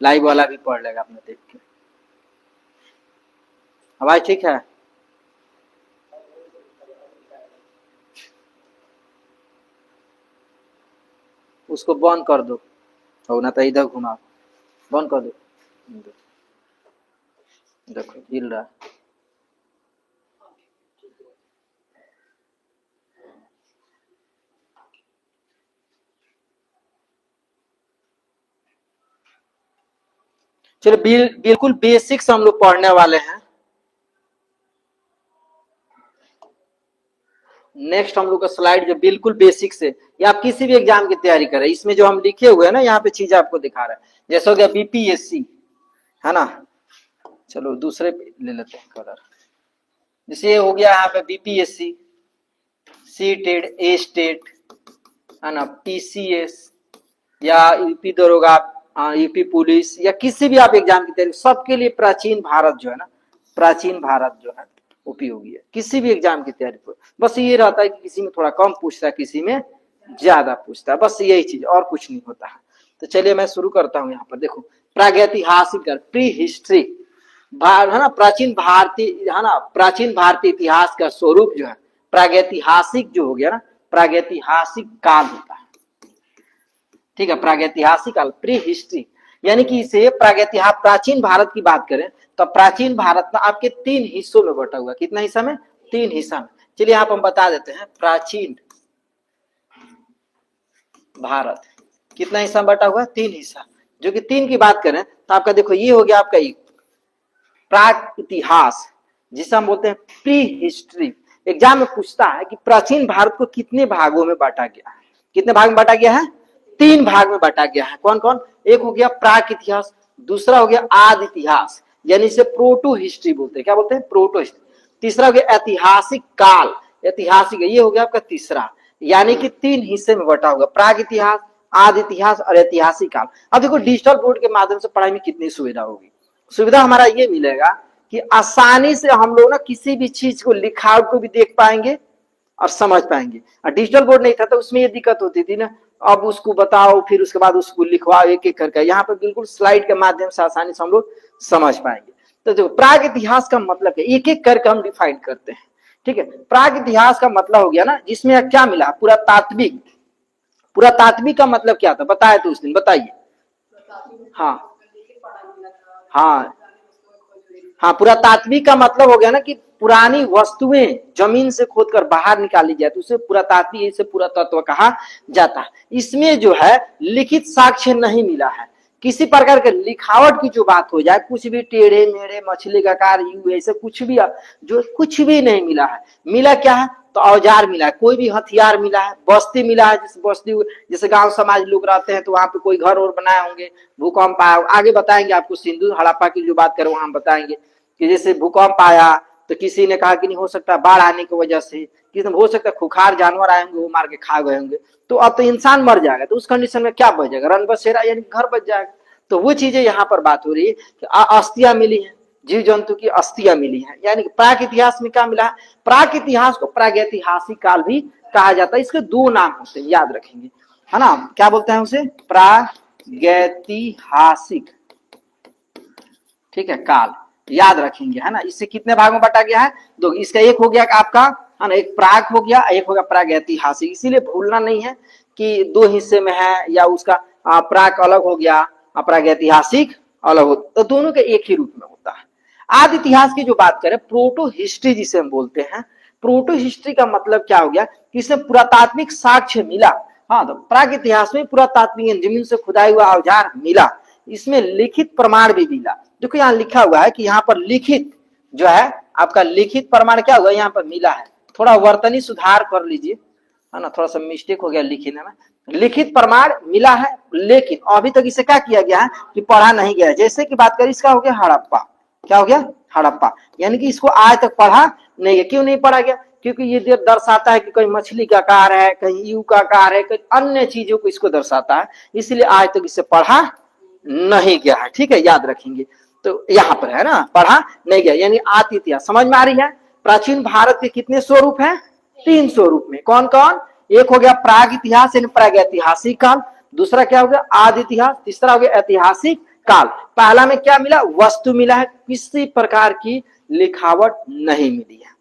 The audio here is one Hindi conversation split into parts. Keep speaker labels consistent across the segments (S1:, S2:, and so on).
S1: लाइव वाला भी पढ़ लेगा अपने देख के। आवाज ठीक है? उसको बंद कर दो और ना तो इधर घुमा, बंद कर दो। देखो हिल रहा। चलो बिल्कुल बेसिक्स हम लोग पढ़ने वाले हैं। नेक्स्ट हम लोग का स्लाइड जो बिल्कुल बेसिक से, या आप किसी भी एग्जाम की तैयारी करें, इसमें जो हम लिखे हुए हैं ना यहाँ पे चीजें आपको दिखा रहे हैं। जैसे हो गया बीपीएससी, है ना। चलो दूसरे ले लेते हैं कलर। जैसे ये हो गया यहाँ पे बीपीएससी, सी टेट, ए स्टेट, है ना, पीसीएस या यूपी दरोगा, यूपी पुलिस, या किसी भी आप एग्जाम की तैयारी, सबके लिए प्राचीन भारत जो है ना, प्राचीन भारत जो है उपयोगी है किसी भी एग्जाम की तैयारी पर। बस ये रहता है कि किसी में थोड़ा कम पूछता है, किसी में ज्यादा पूछता है, बस यही चीज, और कुछ नहीं होता है। तो चलिए मैं शुरू करता हूँ। यहाँ पर देखो प्रागैतिहासिक, प्री हिस्ट्री, है ना, प्राचीन भारतीय, है ना, प्राचीन भारतीय इतिहास का स्वरूप जो है प्रागैतिहासिक जो हो गया ना, प्रागैतिहासिक काल होता है। ठीक है, प्रागैतिहासिक काल, प्री हिस्ट्री, यानी कि इसे प्रागैतिहासिक, प्राचीन भारत की बात करें तो प्राचीन भारत ना आपके 3 हिस्सों में बटा हुआ। कितना हिस्सा में? 3 हिस्सा में। चलिए यहाँ पर हम बता देते हैं, प्राचीन भारत कितना हिस्सा में बटा हुआ? 3 हिस्सा। जो कि 3 की बात करें तो आपका देखो ये हो गया आपका एक प्राग इतिहास, जिसे हम बोलते हैं प्री हिस्ट्री। एग्जाम में पूछता है कि प्राचीन भारत को कितने भागों में बांटा गया है? कितने भाग में बांटा गया है? 3 भाग में बांटा गया है। कौन कौन? एक हो गया प्राक इतिहास, दूसरा हो गया आदि इतिहास, यानी इसे प्रोटो हिस्ट्री बोलते हैं। क्या बोलते हैं? Proto history. तीसरा हो गया ऐतिहासिक काल, ऐतिहासिक, ये हो गया आपका तीसरा, यानी कि 3 हिस्से में बटा हुआ, प्राग इतिहास, आदि इतिहास और ऐतिहासिक काल। अब देखो डिजिटल बोर्ड के माध्यम से पढ़ाई में कितनी सुविधा होगी। सुविधा हमारा ये मिलेगा कि आसानी से हम लोग ना किसी भी चीज को, लिखावट को भी देख पाएंगे और समझ पाएंगे। और डिजिटल बोर्ड नहीं था तो उसमें ये दिक्कत होती थी ना, अब उसको बताओ फिर उसके बाद उसको लिखवाओ एक एक करके। यहाँ पर बिल्कुल स्लाइड के माध्यम से आसानी से हम लोग समझ पाएंगे। तो जो प्राग इतिहास का मतलब है, एक एक करके हम डिफाइन करते हैं। ठीक है, प्राग इतिहास का मतलब हो गया ना जिसमें क्या मिला? पुरातात्विक। पुरातात्विक का मतलब क्या था बताए तो उस दिन, बताइए। हाँ हाँ हाँ, पुरातात्विक का मतलब हो गया ना कि पुरानी वस्तुएं जमीन से खोदकर बाहर निकाली जाए तो उसे पुरातात्विक, इसे पुरातत्व कहा जाता है। इसमें जो है लिखित साक्ष्य नहीं मिला है, किसी प्रकार के लिखावट की जो बात हो जाए, कुछ भी टेढ़े मेढ़े, मछली का आकार, यू ऐसे कुछ भी, जो कुछ भी नहीं मिला है। मिला क्या है? तो औजार मिला है, कोई भी हथियार मिला है, बस्ती मिला है, जिस बस्ती जैसे गांव समाज लोग रहते हैं तो वहां पे कोई घर और बनाए होंगे, भूकंप आया, आगे बताएंगे आपको, सिंधु हड़प्पा की जो बात करें वहां बताएंगे कि जैसे भूकंप आया तो किसी ने कहा कि नहीं हो सकता बाढ़ आने की वजह से, किसी हो सकता है खुखार जानवर आएंगे वो मार के खा गए होंगे, तो अब तो इंसान मर जाएगा, तो उस कंडीशन में क्या बच जाएगा? रन बसेरा, यानी घर बच जाएगा। तो वो चीजें यहाँ पर बात हो रही है कि अस्थियां मिली है, जीव जंतु की अस्थियां मिली है, यानी प्राक इतिहास में क्या मिला है? प्राक इतिहास को प्रागैतिहासिक काल भी कहा जाता है। इसके 2 नाम होते हैं, याद रखेंगे, है ना। क्या बोलते हैं उसे? प्रागैतिहासिक, ठीक है, काल, याद रखेंगे, है ना। इससे कितने भाग में बांटा गया है? 2। इसका एक हो गया आपका, है ना, एक प्राग हो गया, एक हो गया प्रागैतिहासिक। इसीलिए भूलना नहीं है कि 2 हिस्से में है, या उसका प्राग अलग हो गया, प्रागैतिहासिक अलग हो, तो दोनों के एक ही रूप में होता है। आदि इतिहास की जो बात करें, प्रोटो हिस्ट्री जिसे हम बोलते हैं, प्रोटो हिस्ट्री का मतलब क्या हो गया कि इसमें पुरातात्विक साक्ष्य मिला। हाँ, तो प्राग इतिहास में पुरातात्विक जमीन से खुदाई हुआ औजार मिला, इसमें लिखित प्रमाण भी मिला। देखो यहाँ लिखा हुआ है कि यहाँ पर लिखित जो है आपका, लिखित प्रमाण क्या हुआ यहाँ पर मिला है। थोड़ा वर्तनी सुधार कर लीजिए, है ना, थोड़ा सा मिस्टेक हो गया लिखने में। लिखित प्रमाण मिला है, लेकिन अभी तक इसे क्या किया गया है कि पढ़ा नहीं गया है। जैसे कि बात करें, इसका हो गया हड़प्पा। क्या हो गया? हड़प्पा, यानी कि इसको आज तक पढ़ा नहीं गया। क्यों नहीं पढ़ा गया? क्योंकि ये दर्शाता है कि कहीं मछली का आकार है, कहीं यू का आकार है, कहीं अन्य चीजों को इसको दर्शाता है, इसलिए आज तक इसे पढ़ा नहीं गया है। ठीक है, याद रखेंगे। तो यहाँ पर है ना, पढ़ा नहीं गया, यानी आदि इतिहास समझ में आ रही है। प्राचीन भारत के कितने स्वरूप हैं? 3 स्वरूप में। कौन कौन? एक हो गया प्राग इतिहास यानी प्रागैतिहासिक काल, दूसरा क्या हो गया आदि इतिहास, तीसरा हो गया ऐतिहासिक काल। पहला में क्या मिला वस्तु मिला है, किसी प्रकार की लिखावट नहीं मिली है।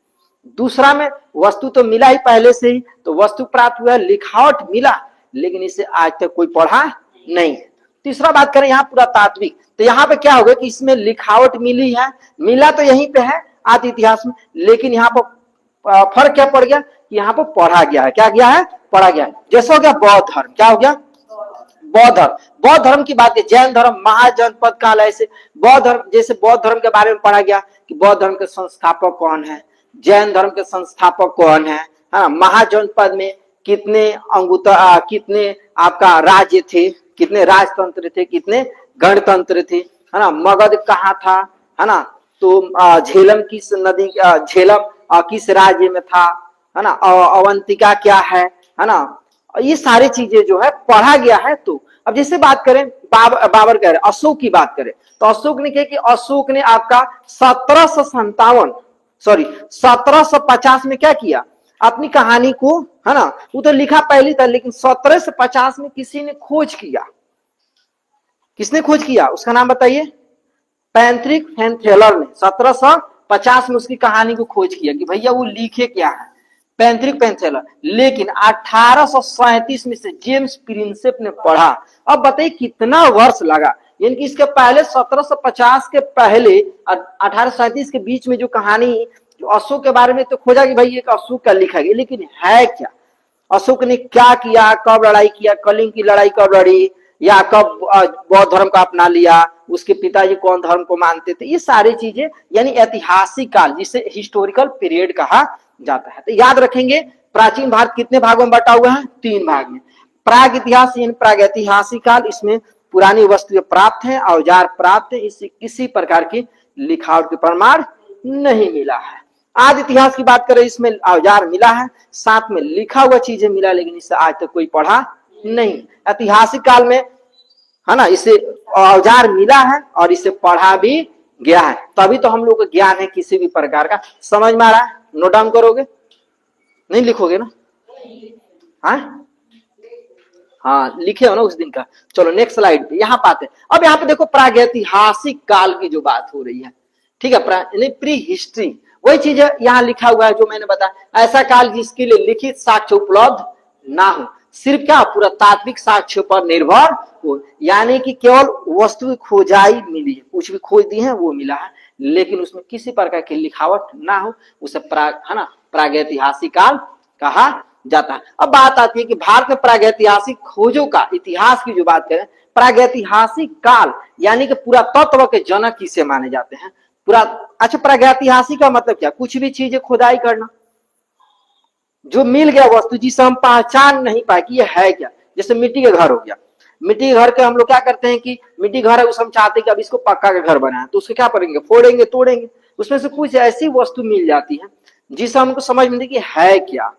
S1: दूसरा में वस्तु तो मिला ही पहले से ही, तो वस्तु प्राप्त हुआ, लिखावट मिला लेकिन इसे आज तक कोई पढ़ा नहीं है। तीसरा बात करें यहाँ पुरातात्विक, तो यहाँ पे क्या होगा कि इसमें लिखावट मिली है, मिला तो यहीं पे है आदि इतिहास में, लेकिन यहाँ पर फर्क क्या पड़ गया कि यहाँ पर पढ़ा गया है। क्या गया है पढ़ा गया है। जैसे हो गया बौद्ध धर्म, क्या हो गया बौद्ध धर्म। बौद्ध धर्म की बात है, जैन धर्म महाजनपद काल ऐसे बौद्ध धर्म, जैसे बौद्ध धर्म के बारे में पढ़ा गया कि बौद्ध धर्म के संस्थापक कौन है, जैन धर्म के संस्थापक कौन है, महाजनपद में कितने कितने आपका राज्य थे, कितने राजतंत्र थे, कितने गणतंत्र थे, है ना, मगध कहाँ था, है ना, तो झेलम किस नदी, झेलम किस राज्य में था, है ना, अवंतिका क्या है ना, ये सारी चीजें जो है पढ़ा गया है। तो अब जैसे बात करें बाबर कह रहे अशोक की बात करें, तो अशोक ने क्या कि अशोक ने आपका 1750 में क्या किया अपनी कहानी को, है ना, वो तो लिखा पहले था लेकिन 1750 में किसी ने खोज किया। किसने खोज किया उसका नाम बताइए, पैट्रिक वैन थेलर ने 1750 में उसकी कहानी को खोज किया कि भैया वो लिखे क्या है, पैट्रिक वैन थेलर। लेकिन 1837 में से जेम्स प्रिंसेप ने पढ़ा। अब बताइए कितना वर्ष लगा, यानी कि इसके पहले 1750 के पहले 1837 के बीच में जो कहानी जो अशोक के बारे में तो खोजा कि भाई एक अशोक का लिखा गया, लेकिन है क्या, अशोक ने क्या किया, कब लड़ाई किया, कलिंग की लड़ाई कब लड़ी, या कब बौद्ध धर्म को अपना लिया, उसके पिताजी कौन धर्म को मानते थे, ये सारी चीजें यानी ऐतिहासिक काल जिसे हिस्टोरिकल पीरियड कहा जाता है। तो याद रखेंगे प्राचीन भारत कितने भागों में बटा हुआ है, 3 भाग में। प्राग इतिहास यानी प्रागैतिहासिक काल, इसमें पुरानी वस्तुएं प्राप्त हैं, औजार प्राप्त है, इससे किसी प्रकार की लिखावट के प्रमाण नहीं मिला है। आदि इतिहास की बात करें, इसमें औजार मिला है, साथ में लिखा हुआ चीजें मिला, लेकिन इससे आज तक कोई पढ़ा नहीं। ऐतिहासिक काल में है ना, इसे औजार मिला है और इसे पढ़ा भी गया है, तभी तो हम लोग को ज्ञान है किसी भी प्रकार का। समझ में आ रहा है, नोट डाउन करोगे, नहीं लिखोगे ना, हाँ लिखे हो ना उस दिन का। चलो नेक्स्ट स्लाइड पे यहाँ पाते हैं। अब यहाँ पे देखो प्रागैतिहासिक काल की जो बात हो रही है, ठीक है, प्री हिस्ट्री, वही चीज यहाँ लिखा हुआ है जो मैंने बताया, ऐसा काल जिसके लिए लिखित साक्ष्य उपलब्ध ना हो, सिर्फ क्या पुरातात्विक साक्ष्य पर निर्भर हो, यानी कि केवल वस्तु खोजाई मिली है, कुछ भी खोज दी है वो मिला है, लेकिन उसमें किसी प्रकार की लिखावट ना हो, उसे प्रागैतिहासिक काल कहा जाता है। अब बात आती है कि भारत में प्रागैतिहासिक खोजों का इतिहास की जो बात करें, प्रागैतिहासिक काल यानी कि पुरातत्व के जनक किसे माने जाते हैं, अच्छा प्रागैतिहासिक का मतलब क्या, कुछ भी चीजें खुदाई करना, जो मिल गया वस्तु जिसे हम पहचान नहीं पाए कि ये है क्या, जैसे मिट्टी के घर हो गया, मिट्टी के घर के हम लोग क्या करते हैं कि मिट्टी घर है, उसे हम चाहते हैं कि अब इसको पक्का का घर बनाए, तो उसको क्या करेंगे, फोड़ेंगे तोड़ेंगे, उसमें से कुछ ऐसी वस्तु मिल जाती है जिसे हमको समझ में कि है क्या,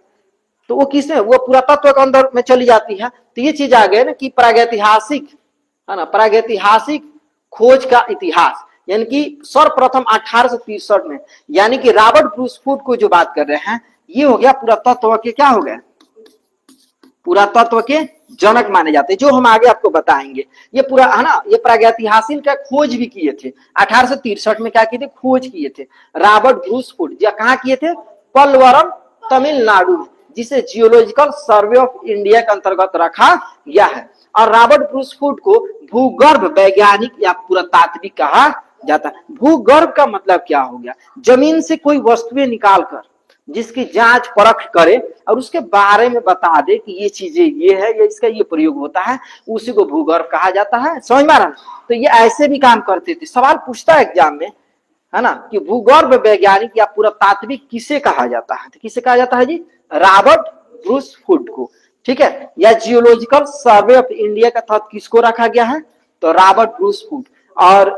S1: तो वो किसने, वो पुरातत्व के अंदर में चली जाती है। तो ये चीज आ गया ना कि प्रागैतिहासिक, है ना, प्रागैतिहासिक खोज का इतिहास, यानी कि सर्वप्रथम 1863 में, यानी कि रॉबर्ट ब्रूस फूड को जो बात कर रहे हैं, ये हो गया पुरातत्व के क्या हो गए, पुरातत्व के जनक माने जाते हैं, जो हम आगे आपको बताएंगे। ये पूरा है ना, ये प्रागैतिहासिक का खोज भी किए थे 1863 में, क्या किए थे, खोज किए थे रॉबर्ट ब्रूस फूड। कहाँ किए थे, पलवरम तमिलनाडु में, जिसे जियोलॉजिकल सर्वे ऑफ इंडिया के अंतर्गत रखा गया है। और रॉबर्ट ब्रूस फूड को भूगर्भ वैज्ञानिक या पुरातात्विक कहा जाता है। भूगर्भ का मतलब क्या हो गया, जमीन से कोई वस्तुएं निकाल कर जिसकी जांच परख करे और उसके बारे में बता दे कि ये चीजें ये है, ये इसका ये प्रयोग होता है, उसी को भूगर्भ कहा जाता है। समझ में आ रहा है, तो ये ऐसे भी काम करते थे। सवाल पूछता है एग्जाम में, है ना, कि भूगर्भ वैज्ञानिक या पुरातात्विक किसे कहा जाता है, तो किसे कहा जाता है जी, रॉबर्ट ब्रूस फूड को, ठीक है। या जियोलॉजिकल सर्वे ऑफ इंडिया का तहत किसको रखा गया है, तो रॉबर्ट ब्रूस फूड। और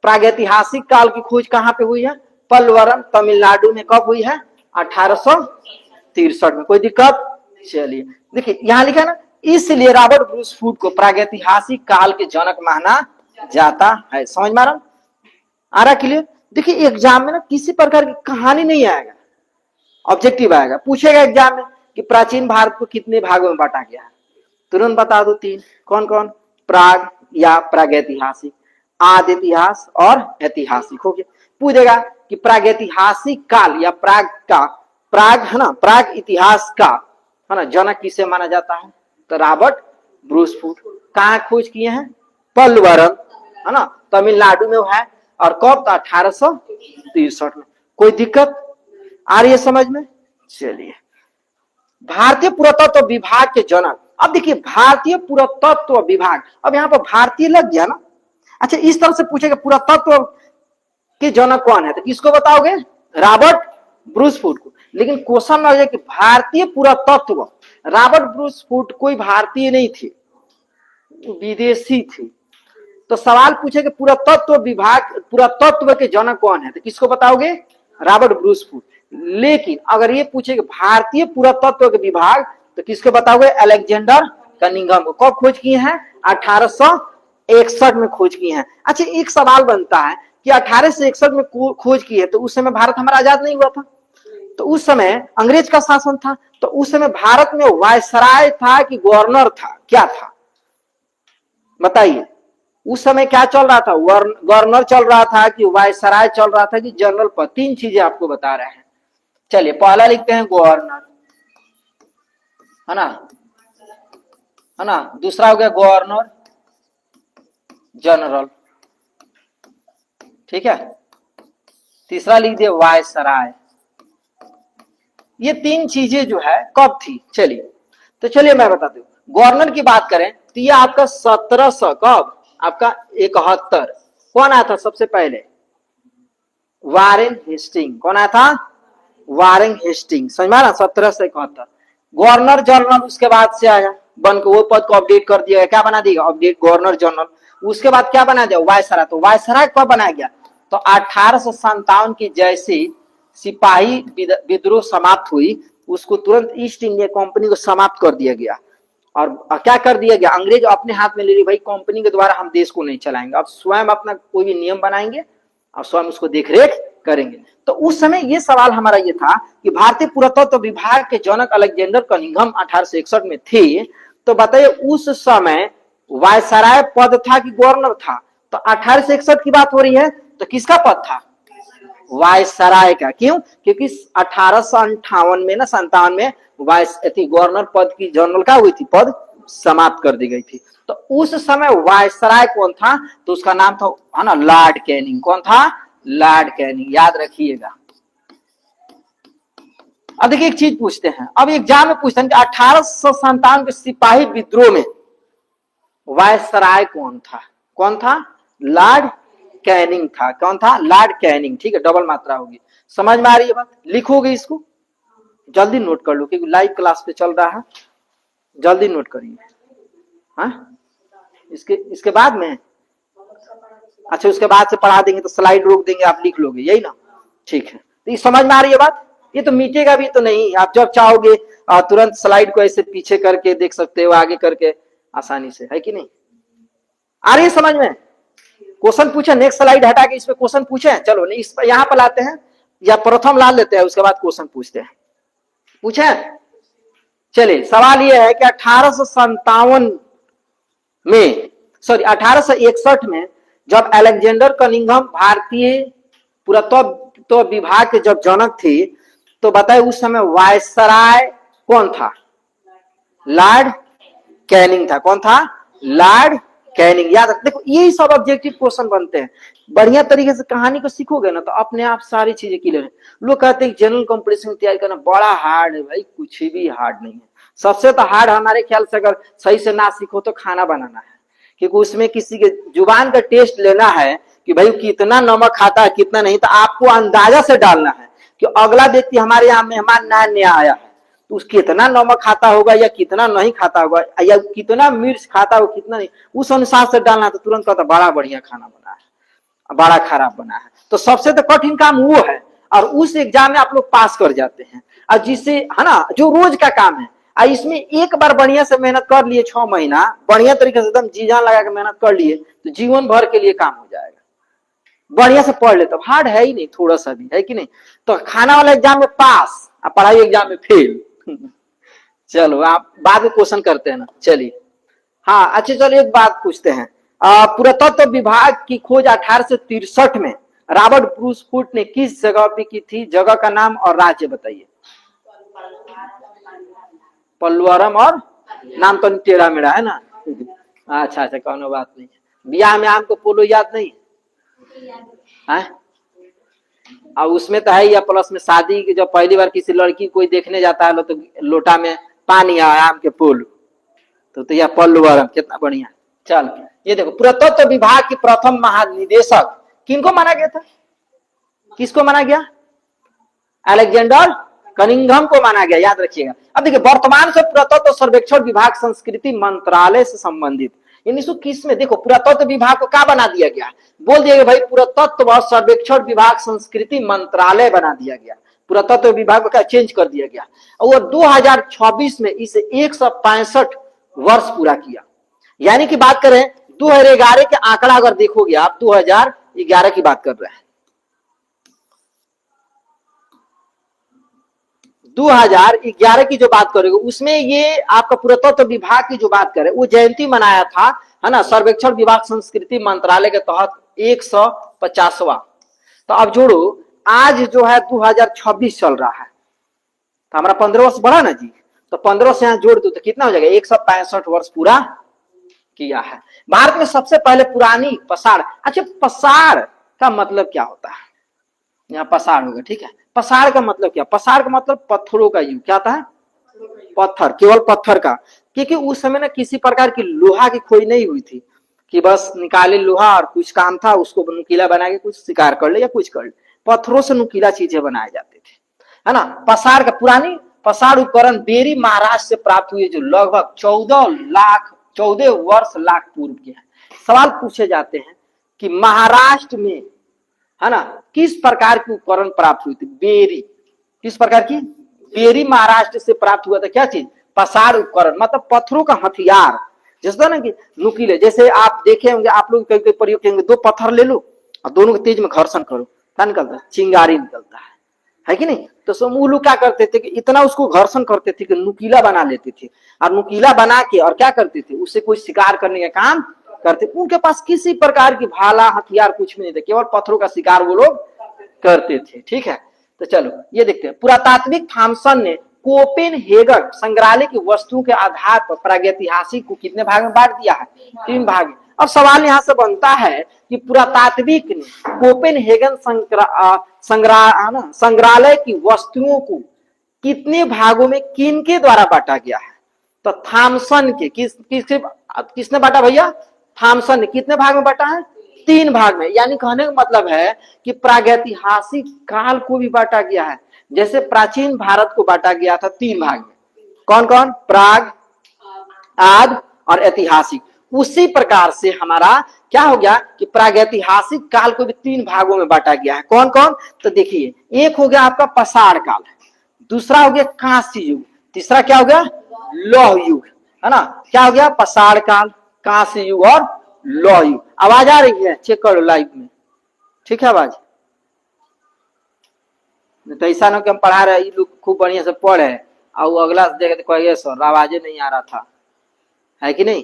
S1: प्रागैतिहासिक काल की खोज कहाँ पे हुई है, पलवरम तमिलनाडु में कब हुई है, 1863 में। कोई दिक्कत, चलिए देखिए यहाँ लिखा है ना, इसलिए रॉबर्ट ब्रूस फूड को प्रागैतिहासिक काल के जनक माना जाता है। समझ में आ रहा क्लियर। देखिए एग्जाम में ना किसी प्रकार की कहानी नहीं आएगा, ऑब्जेक्टिव आएगा, पूछेगा एग्जाम में कि प्राचीन भारत को कितने भागों में बांटा गया है, तुरंत बता दो तीन, कौन कौन? प्राग या प्रागैतिहासिक, आदि इतिहास और ऐतिहासिक हो गया। पूछेगा कि प्रागैतिहासिक काल या प्राग है ना, प्राग इतिहास का है ना जनक किसे माना जाता है? तो रॉबर्ट ब्रूसफुट। कहाँ खोज किए हैं? पल्लवरम, है ना, तमिलनाडु में वो है। और कब? 1863 में। कोई दिक्कत आ रही है समझ में? चलिए, भारतीय पुरातत्व विभाग के जनक। अब देखिए भारतीय पुरातत्व विभाग, अब यहाँ पर भारतीय लग गया ना। अच्छा, इस तरह से पूछेगा पुरातत्व के जनक कौन है, तो किसको बताओगे? रॉबर्ट ब्रूसफुट को। लेकिन क्वेश्चन लग जाए कि भारतीय पुरातत्व, रॉबर्ट ब्रूसफुट कोई भारतीय नहीं थे, विदेशी थे। तो सवाल पूछेगा पुरातत्व विभाग, पुरातत्व के जनक कौन है, तो किसको बताओगे? Robert Bruce Foote. लेकिन अगर ये पूछेगा भारतीय पुरातत्व के विभाग, तो किसको बताओगे? अलेक्जेंडर कनिंघम को। कब खोज किए हैं? 1861 में खोज किए हैं। अच्छा, एक सवाल बनता है कि 1861 में खोज की है, तो उस समय भारत हमारा आजाद नहीं हुआ था, तो उस समय अंग्रेज का शासन था। तो उस समय भारत में वायसराय था कि गवर्नर था, क्या था बताइए? उस समय क्या चल रहा था? गवर्नर चल रहा था कि वायसराय चल रहा था कि जनरल पद? तीन चीजें आपको बता रहे हैं। चलिए, पहला लिखते हैं गवर्नर, है ना, है ना। दूसरा हो गया गवर्नर जनरल, ठीक है। तीसरा लिख दिया वायसराय। ये तीन चीजें जो है कब थी? चलिए, तो चलिए मैं बताती हूँ। गवर्नर की बात करें तो ये आपका 1700 कब? आपका 71। कौन आया था सबसे पहले? Warren Hasting. कौन आया था? Warren Hasting. समझ में ना? 1771 गवर्नर जनरल उसके बाद से आया, बन के वो पद को अपडेट कर दिया। क्या बना दिया? Update governor general. उसके बाद क्या बना दिया? वायसराय। तो वायसराय कब बनाया गया? तो 1857 की जैसे सिपाही विद्रोह समाप्त हुई, उसको तुरंत ईस्ट इंडिया कंपनी को समाप्त कर दिया गया। और क्या कर दिया गया? अंग्रेज अपने हाथ में ले ली, भाई कंपनी के द्वारा हम देश को नहीं चलाएंगे, अब स्वयं अपना कोई भी नियम बनाएंगे और स्वयं उसको देखरेख करेंगे। तो उस समय ये सवाल हमारा ये था कि भारतीय पुरातत्व विभाग के जनक अलेक्जेंडर कनिंघम 1861 में थे। तो बताइए उस समय वायसराय पद था कि गवर्नर था? तो 1861 की बात हो रही है, तो किसका पद था? वायसराय का। क्यों? क्योंकि 1858 में ना 57 में गवर्नर पद की जनरल का हुई थी, पद समाप्त कर दी गई थी। तो उस समय वायसराय कौन था? तो उसका नाम था, है ना, लॉर्ड कैनिंग। कौन था? लॉर्ड कैनिंग, याद रखिएगा। अब देखिए एक चीज पूछते हैं, अब एग्जाम में पूछते हैं कि 1857 के सिपाही विद्रोह में वायसराय कौन था? कौन था? लॉर्ड कैनिंग था। कौन था? Lord Canning. ठीक है, डबल मात्रा होगी। समझ में आ रही है बात? लिखोगे इसको, जल्दी नोट कर लो क्योंकि लाइव क्लास पे चल रहा है, जल्दी नोट करिए। हाँ, इसके बाद में, अच्छा उसके बाद से पढ़ा देंगे तो स्लाइड रोक देंगे, आप लिख लोगे, यही ना? ठीक है, तो ये समझ में आ रही है बात? ये तो मिटेगा भी तो नहीं, आप जब चाहोगे तुरंत स्लाइड को ऐसे पीछे करके देख सकते हो, आगे करके आसानी से, है कि नहीं? आ रही है समझ में? क्वेश्चन पूछे, नेक्स्ट स्लाइड हटा के इसमें क्वेश्चन पूछे। चलो नहीं, इस पर यहां पर लाते हैं या प्रथम ला लेते हैं, उसके बाद क्वेश्चन पूछते हैं। पूछे? चलिए, सवाल यह है कि 1857 में, सॉरी 1861 में जब अलेक्जेंडर कनिंघम भारतीय पुरातत्व विभाग के जब जनक थे, तो बताए उस समय वायसराय कौन था? लॉर्ड कैनिंग था। कौन था? Lord Canning. याद रख, देखो यही सब ऑब्जेक्टिव क्वेश्चन बनते हैं। बढ़िया तरीके से कहानी को सीखोगे ना तो अपने आप सारी चीजें क्लियर है। लोग कहते हैं जनरल कॉम्पिटिशन की तैयारी करना बड़ा हार्ड है, भाई कुछ भी हार्ड नहीं है। सबसे तो हार्ड हमारे ख्याल से अगर सही से ना सीखो तो खाना बनाना है, क्योंकि उसमें किसी के जुबान का टेस्ट लेना है कि भाई कितना नमक खाता है कितना नहीं, तो आपको अंदाजा से डालना है कि अगला व्यक्ति हमारे यहाँ मेहमान नया आया है तो उस कितना नमक खाता होगा या कितना नहीं खाता होगा या कितना मिर्च खाता होगा कितना नहीं, उस अनुसार से डालना। तो तुरंत कहता बड़ा बढ़िया खाना बना है, बड़ा खराब बना है। तो सबसे तो कठिन काम वो है, और उस एग्जाम में आप लोग पास कर जाते हैं। और जिससे है ना, जो रोज का काम है, और इसमें एक बार बढ़िया से मेहनत कर लिए, 6 महीना बढ़िया तरीके से एकदम जी जान लगा के मेहनत कर लिए, तो जीवन भर के लिए काम हो जाएगा। बढ़िया से पढ़ ले, तो हार्ड है ही नहीं थोड़ा सा भी, है कि नहीं? तो खाना वाला एग्जाम में पास और पढ़ाई एग्जाम में फेल। चलो आप बाद में क्वेश्चन करते हैं ना, चलिए। हाँ अच्छा चलो एक बात पूछते हैं, पुरातत्व विभाग की खोज 1863 में रॉबर्ट ब्रूस फुट ने किस जगह पे की थी? जगह का नाम और राज्य बताइए। पल्लवरम और नाम तो टेढ़ा मेढ़ा है ना। अच्छा अच्छा कोनो बात नहीं, ब्याह में आपको पोलो याद नहीं है? अब उसमें तो है या प्लस में शादी की जब पहली बार किसी लड़की कोई देखने जाता है तो लोटा में पानी आम के पोलो, तो यह पल्लवरम, कितना बढ़िया। चल ये देखो, पुरातत्व विभाग के प्रथम महानिदेशक किनको माना गया था? किसको माना गया? अलेक्जेंडर कनिंघम को माना गया, याद रखिएगा। अब देखिए, वर्तमान से पुरातत्व सर्वेक्षण विभाग संस्कृति मंत्रालय से संबंधित 1921 में देखो पुरातत्व विभाग को क्या बना दिया गया? बोल दिया गया भाई पुरातत्व और सर्वेक्षण विभाग संस्कृति मंत्रालय बना दिया गया, पुरातत्व विभाग का चेंज कर दिया गया। और 2026 में इसे 165 वर्ष पूरा किया। यानी कि बात करें 2011 के आंकड़ा अगर देखोगे आप, 2011 की बात कर रहे हैं, 2011 की जो बात करेंगे उसमें ये आपका पुरातत्व विभाग की जो बात करें वो जयंती मनाया था, है ना, सर्वेक्षण विभाग संस्कृति मंत्रालय के तहत 150वां। तो अब जोड़ो, आज जो है 2026 चल रहा है, तो हमारा 15 वर्ष बढ़ा ना जी, तो 15 से यहाँ जोड़ दो तो कितना हो जाएगा? 165 वर्ष पूरा किया है। भारत में सबसे पहले पुरानी पसाड़, अच्छा पसाड़ का मतलब क्या होता है? यहाँ पसाड़ होगा, ठीक है। पसाड़ का मतलब क्या? पसाड़ का मतलब पत्थरों का युग, क्या होता है? पत्थर, केवल पत्थर का, क्योंकि उस समय ना किसी प्रकार की लोहा की खोज नहीं हुई थी कि बस निकाले लोहा और कुछ काम था उसको नुकीला बना के कुछ शिकार कर ले या कुछ कर ले, पत्थरों से नुकीला चीजें बनाए जाते थे, है ना। पसाड़ का पुरानी पसाड़ उपकरण बेरी महाराष्ट्र से प्राप्त हुए जो लगभग 14 वर्ष लाख पूर्व के हैं। सवाल पूछे जाते हैं कि महाराष्ट्र में, है ना, किस प्रकार की उपकरण प्राप्त हुई थी? बेरी, किस प्रकार की? बेरी महाराष्ट्र से प्राप्त हुआ था। क्या चीज? पसाड़ उपकरण, मतलब पत्थरों का हथियार, जैसे ना कि नुकीले, जैसे आप देखे होंगे, आप लोग कहीं प्रयोग करेंगे, दो पत्थर ले लो और दोनों के तेज में घर्षण करो, क्या निकलता है? चिंगारी निकलता है कि नहीं? तो समूह लोग क्या करते थे कि इतना उसको घर्षण करते थे कि नुकीला बना लेते थे, और नुकीला बना के और क्या करते थे? उससे कोई शिकार करने का काम करते। उनके पास किसी प्रकार की भाला हथियार कुछ भी नहीं थे, केवल पत्थरों का शिकार वो लोग करते थे, ठीक है। तो चलो ये देखते हैं, पुरातात्विक थॉमसन ने कोपेनहेगन संग्रहालय की वस्तुओं के आधार पर प्रागैतिहासिक को कितने भाग में बांट दिया है? 3 भाग में। अब सवाल यहां से बनता है कि पुरातात्विक ने कोपेनहेगन संग्रहालय की वस्तुओं को कितने भागों में किनके द्वारा बांटा गया है? तो थॉमसन के, किसने बांटा भैया? थॉमसन ने। कितने भाग में बांटा है? 3 भाग में। यानी कहने का मतलब है कि प्रागैतिहासिक काल को भी बांटा गया है। जैसे प्राचीन भारत को बांटा गया था 3 भाग में, कौन कौन? प्राग, आद और ऐतिहासिक। उसी प्रकार से हमारा क्या हो गया कि प्रागैतिहासिक काल को भी 3 भागों में बांटा गया है। कौन कौन? तो देखिए, एक हो गया आपका पसाड़ काल, दूसरा हो गया कांस्य युग, तीसरा क्या हो गया? लौह युग, है ना। क्या हो गया? पसाड़ काल, कांस्य युग और लौह युग। आवाज आ रही है? चेक करो लाइव में, ठीक है आवाज? तो ऐसा ना कि हम पढ़ा रहे, लोग खूब बढ़िया से पढ़े और अगला देखे तो कहिए सर आवाजे नहीं आ रहा था, है कि नहीं?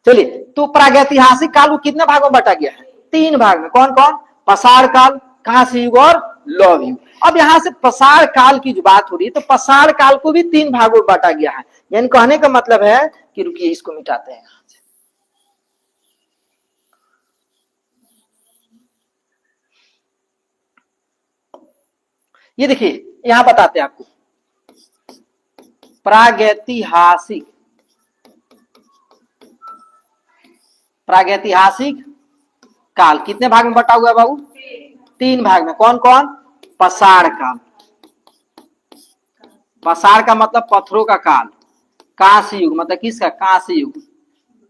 S1: चलिए, तो प्रागैतिहासिक काल को कितने भागों में बांटा गया है? 3 भाग में। कौन कौन? पसाड़ काल, कांस्य युग और लौह युग। अब यहां से पसाड़ काल की जो बात हो रही है, तो पसाड़ काल को भी 3 भागों में बांटा गया है। यानी कहने का मतलब है कि रुकिए इसको मिटाते हैं। ये देखिए यहां बताते हैं आपको, प्रागैतिहासिक काल कितने भाग में बटा हुआ है बाबू? 3 भाग में। कौन कौन? पसाड़ काल, पसाड़ का मतलब पत्थरों का काल, कांस्य युग मतलब किसका? कांस्य युग,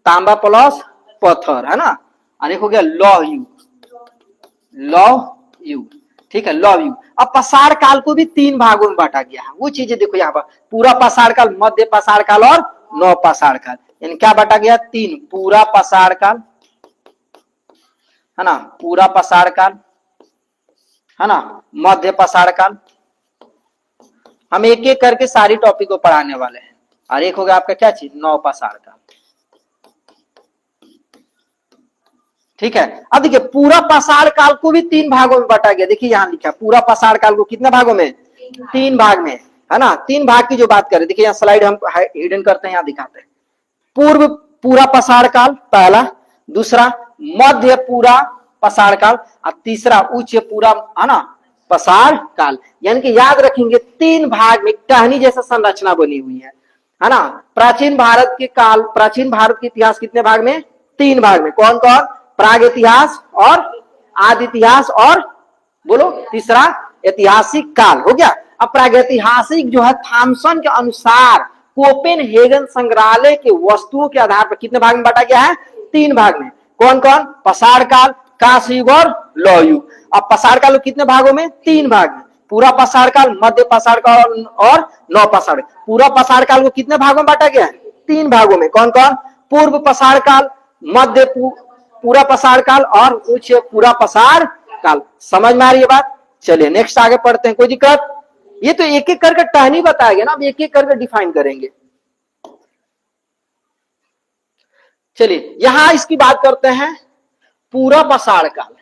S1: तांबा प्लस पत्थर, है ना। और एक हो गया लौह युग, लौह युग, ठीक है, लौह युग। अब पसाड़ काल को भी 3 भागों में बांटा गया है। वो चीजें देखो यहाँ पर, पूरा पसाड़ काल, मध्य पसाड़ काल और नौ पसाड़ काल। यानी क्या बांटा गया? 3, पूरा पसाड़ काल, है ना, पूरा पसाड़ काल, है ना, मध्य पसाड़ काल हम एक एक करके सारी टॉपिक को पढ़ाने वाले हैं। और एक हो गया आपका क्या चीज, नवपाषाण काल। ठीक है, अब देखिए पूरा पाषाण काल को भी 3 भागों में बांटा गया। देखिए यहां लिखा पूरा पाषाण काल को कितने भागों में, 3 भाग में, है ना। 3 भाग की जो बात करें, देखिए यहाँ स्लाइड हम हिडन करते हैं, यहाँ दिखाते हैं। पूर्व पूरा पाषाण काल पहला, दूसरा मध्य पूरा पाषाण काल, और तीसरा उच्च पूरा, है ना, पाषाण काल। यानी कि याद रखेंगे 3 भाग में टहनी जैसा संरचना बनी हुई है ना। प्राचीन भारत के काल, प्राचीन भारत के इतिहास कितने भाग में, 3 भाग में। कौन कौन, प्राग इतिहास और आदि इतिहास और बोलो तीसरा ऐतिहासिक काल, हो गया। अब प्रागैतिहासिक जो है थॉमसन के अनुसार कोपेनहेगन संग्रहालय के वस्तुओं के आधार पर कितने भाग में बांटा गया है, 3 भाग में। कौन कौन, पाषाण काल, कांस्य युग और लौह युग। अब पाषाण काल कितने भागों में, 3 भाग में। पूरा पाषाण काल, मध्य पाषाण काल और नवपाषाण। पूरा पाषाण काल को कितने भागों में बांटा गया है, 3 भागों में। कौन कौन, पूर्व पाषाण काल, मध्य पूरा पाषाण काल और उच्च पूरा पाषाण काल। समझ में आ रही है बात। चलिए नेक्स्ट आगे पढ़ते हैं, कोई दिक्कत। ये तो एक एक करके टहनी बताया गया ना, अब एक एक करके डिफाइन करेंगे। चलिए यहां इसकी बात करते हैं पूरा पाषाण काल,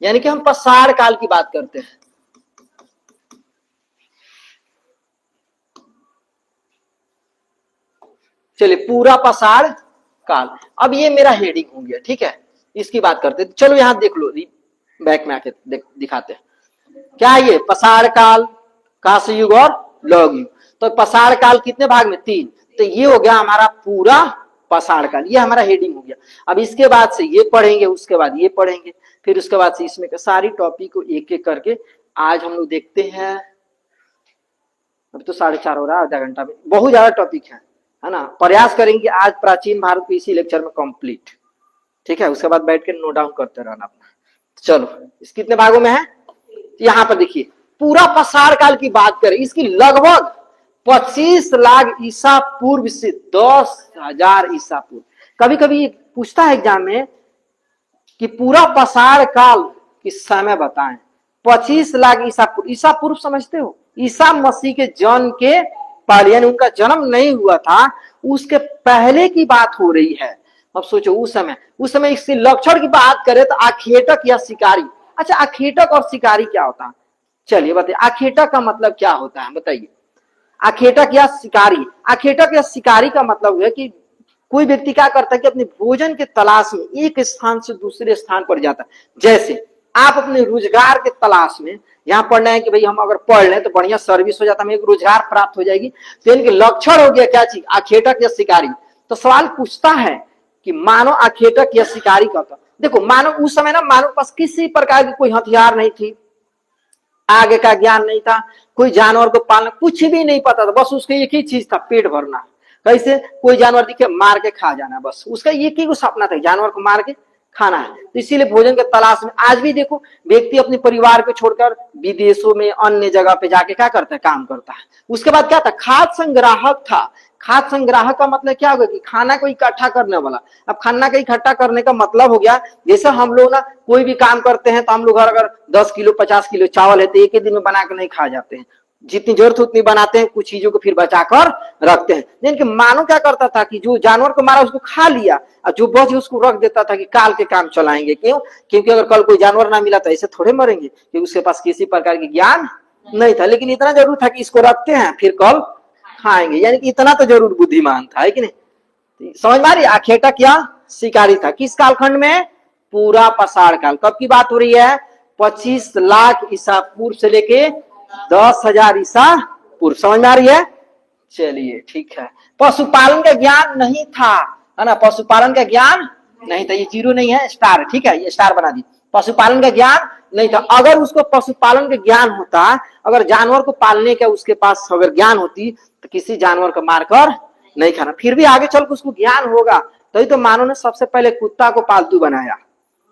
S1: यानी कि हम पाषाण काल की बात करते हैं। चलिए पूरा पाषाण काल, अब ये मेरा हेडिंग हो गया, ठीक है, इसकी बात करते हैं। चलो यहां देख लो, बैक में आके दिखाते हैं क्या है ये, पाषाण काल, कांस्य युग और लौह युग। तो पाषाण काल कितने भाग में, 3। तो ये हो गया हमारा पूरा पाषाण काल, ये हमारा हेडिंग हो गया। अब इसके बाद से ये पढ़ेंगे, उसके बाद ये पढ़ेंगे, फिर उसके बाद से इसमें सारी टॉपिक को एक एक करके आज हम लोग देखते हैं। अभी तो 4:30 हो रहा है, आधा घंटा में बहुत ज्यादा टॉपिक है ना। प्रयास करेंगे आज प्राचीन भारत को इसी लेक्चर में कंप्लीट, ठीक है। उसके बाद बैठ के नोट डाउन करते रहना अपना। चलो इस कितने भागों में है, यहां पर देखिए पूरा पाषाण काल की बात करें, इसकी लगभग 25 लाख ईसा पूर्व से 10,000 ईसा पूर्व। कभी कभी पूछता है एग्जाम में कि पूरा पाषाण काल किस समय बताएं, 25 लाख ईसा पूर्व। ईसा पूर्व समझते हो, ईसा मसीह के जन्म के पहले, यानी उनका जन्म नहीं हुआ था उसके पहले की बात हो रही है। अब सोचो उस समय इसके लक्षण की बात करें तो आखेटक या शिकारी। अच्छा आखेटक और शिकारी क्या होता है, चलिए बताइए। आखेटक का मतलब क्या होता है बताइए, आखेटक या शिकारी। आखेटक या शिकारी का मतलब है कि कोई व्यक्ति क्या करता है कि अपने भोजन के तलाश में एक स्थान से दूसरे स्थान पर जाता है। जैसे आप अपने रोजगार के तलाश में यहाँ पढ़ना है कि भाई हम अगर पढ़ लें तो बढ़िया सर्विस हो जाता है, हमें एक रोजगार प्राप्त हो जाएगी। तो इनके लक्षण हो गया क्या चीज, आखेटक या शिकारी। तो सवाल पूछता है कि मानो आखेटक या शिकारी का था। देखो मानो उस समय ना, मानो पास किसी प्रकार की कोई हथियार नहीं थी, आगे का ज्ञान नहीं था, कोई जानवर को पालना कुछ भी नहीं पता था, बस उसके एक ही चीज था, पेट भरना। कैसे, कोई जानवर दिखे मार के खा जाना, बस उसका एक ही सपना था, जानवर को मार के खाना है। तो इसीलिए भोजन के तलाश में आज भी देखो व्यक्ति अपने परिवार को छोड़कर विदेशों में अन्य जगह पे जाके क्या करता है, काम करता है। उसके बाद क्या था, खाद्य संग्राहक था। खाद्य संग्राहक का मतलब क्या होगा कि खाना को इकट्ठा करने वाला। अब खाना को इकट्ठा करने का मतलब हो गया, जैसे हम लोग ना कोई भी काम करते हैं तो हम लोग अगर 10 किलो 50 किलो चावल है तो एक ही दिन में बना कर नहीं खा जाते हैं, जितनी जरूरत उतनी बनाते हैं, कुछ चीजों को फिर बचाकर रखते हैं। लेकिन मानो क्या करता था कि जो जानवर को मारा उसको खा लिया और जो बच उसको रख देता था कि काल के काम चलाएंगे। क्यों, क्योंकि अगर कल कोई जानवर ना मिला तो ऐसे थोड़े मरेंगे, क्योंकि उसके पास किसी प्रकार की ज्ञान नहीं था। लेकिन इतना जरूर था कि इसको रखते हैं फिर कल खाएंगे, यानी कि इतना तो जरूर बुद्धिमान था, है कि नहीं। समझ में आ रही, आखेटक या शिकारी था। किस कालखंड में, पूरा पाषाण काल। कब की बात हो रही है, 25 लाख ईसा पूर्व से लेके 10,000 ईसा पूर्व। समझ में आ रही है। चलिए ठीक है। पशुपालन का ज्ञान नहीं था, है ना, पशुपालन का ज्ञान नहीं था। ये जीरो नहीं है, स्टार, ठीक है, ये स्टार बना दी। पशुपालन का ज्ञान नहीं था। अगर उसको पशुपालन का ज्ञान होता, अगर जानवर को पालने का उसके पास अगर ज्ञान होती तो किसी जानवर को मारकर नहीं खाना। फिर भी आगे चल के उसको ज्ञान होगा, तभी तो मानव ने सबसे पहले कुत्ता को पालतू बनाया।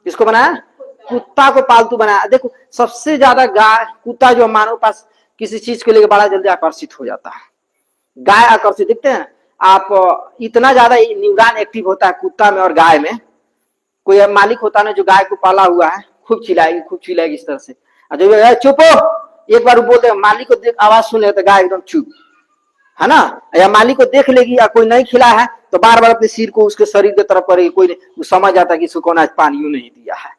S1: किसको बनाया, कुत्ता को पालतू बनाया। देखो सबसे ज्यादा गाय, कुत्ता जो मानव पास किसी चीज को लेकर बड़ा जल्दी आकर्षित हो जाता है। गाय आकर्षित, दिखते हैं आप, इतना ज्यादा न्यूरॉन एक्टिव होता है कुत्ता में और गाय में। कोई मालिक होता है ना जो गाय को पाला हुआ है, खूब चिल्लाएगी इस तरह से, जो चुप हो एक बार वो बोलते हैं मालिक को देख, आवाज सुन ले तो गाय एकदम चुप, है ना, या मालिक को देख लेगी या कोई नहीं खिला है तो बार बार अपने सिर को उसके शरीर की तरफ करेगी, कोई नहीं, वो समझ जाता है कि इसको कौन आज पानी नहीं दिया है,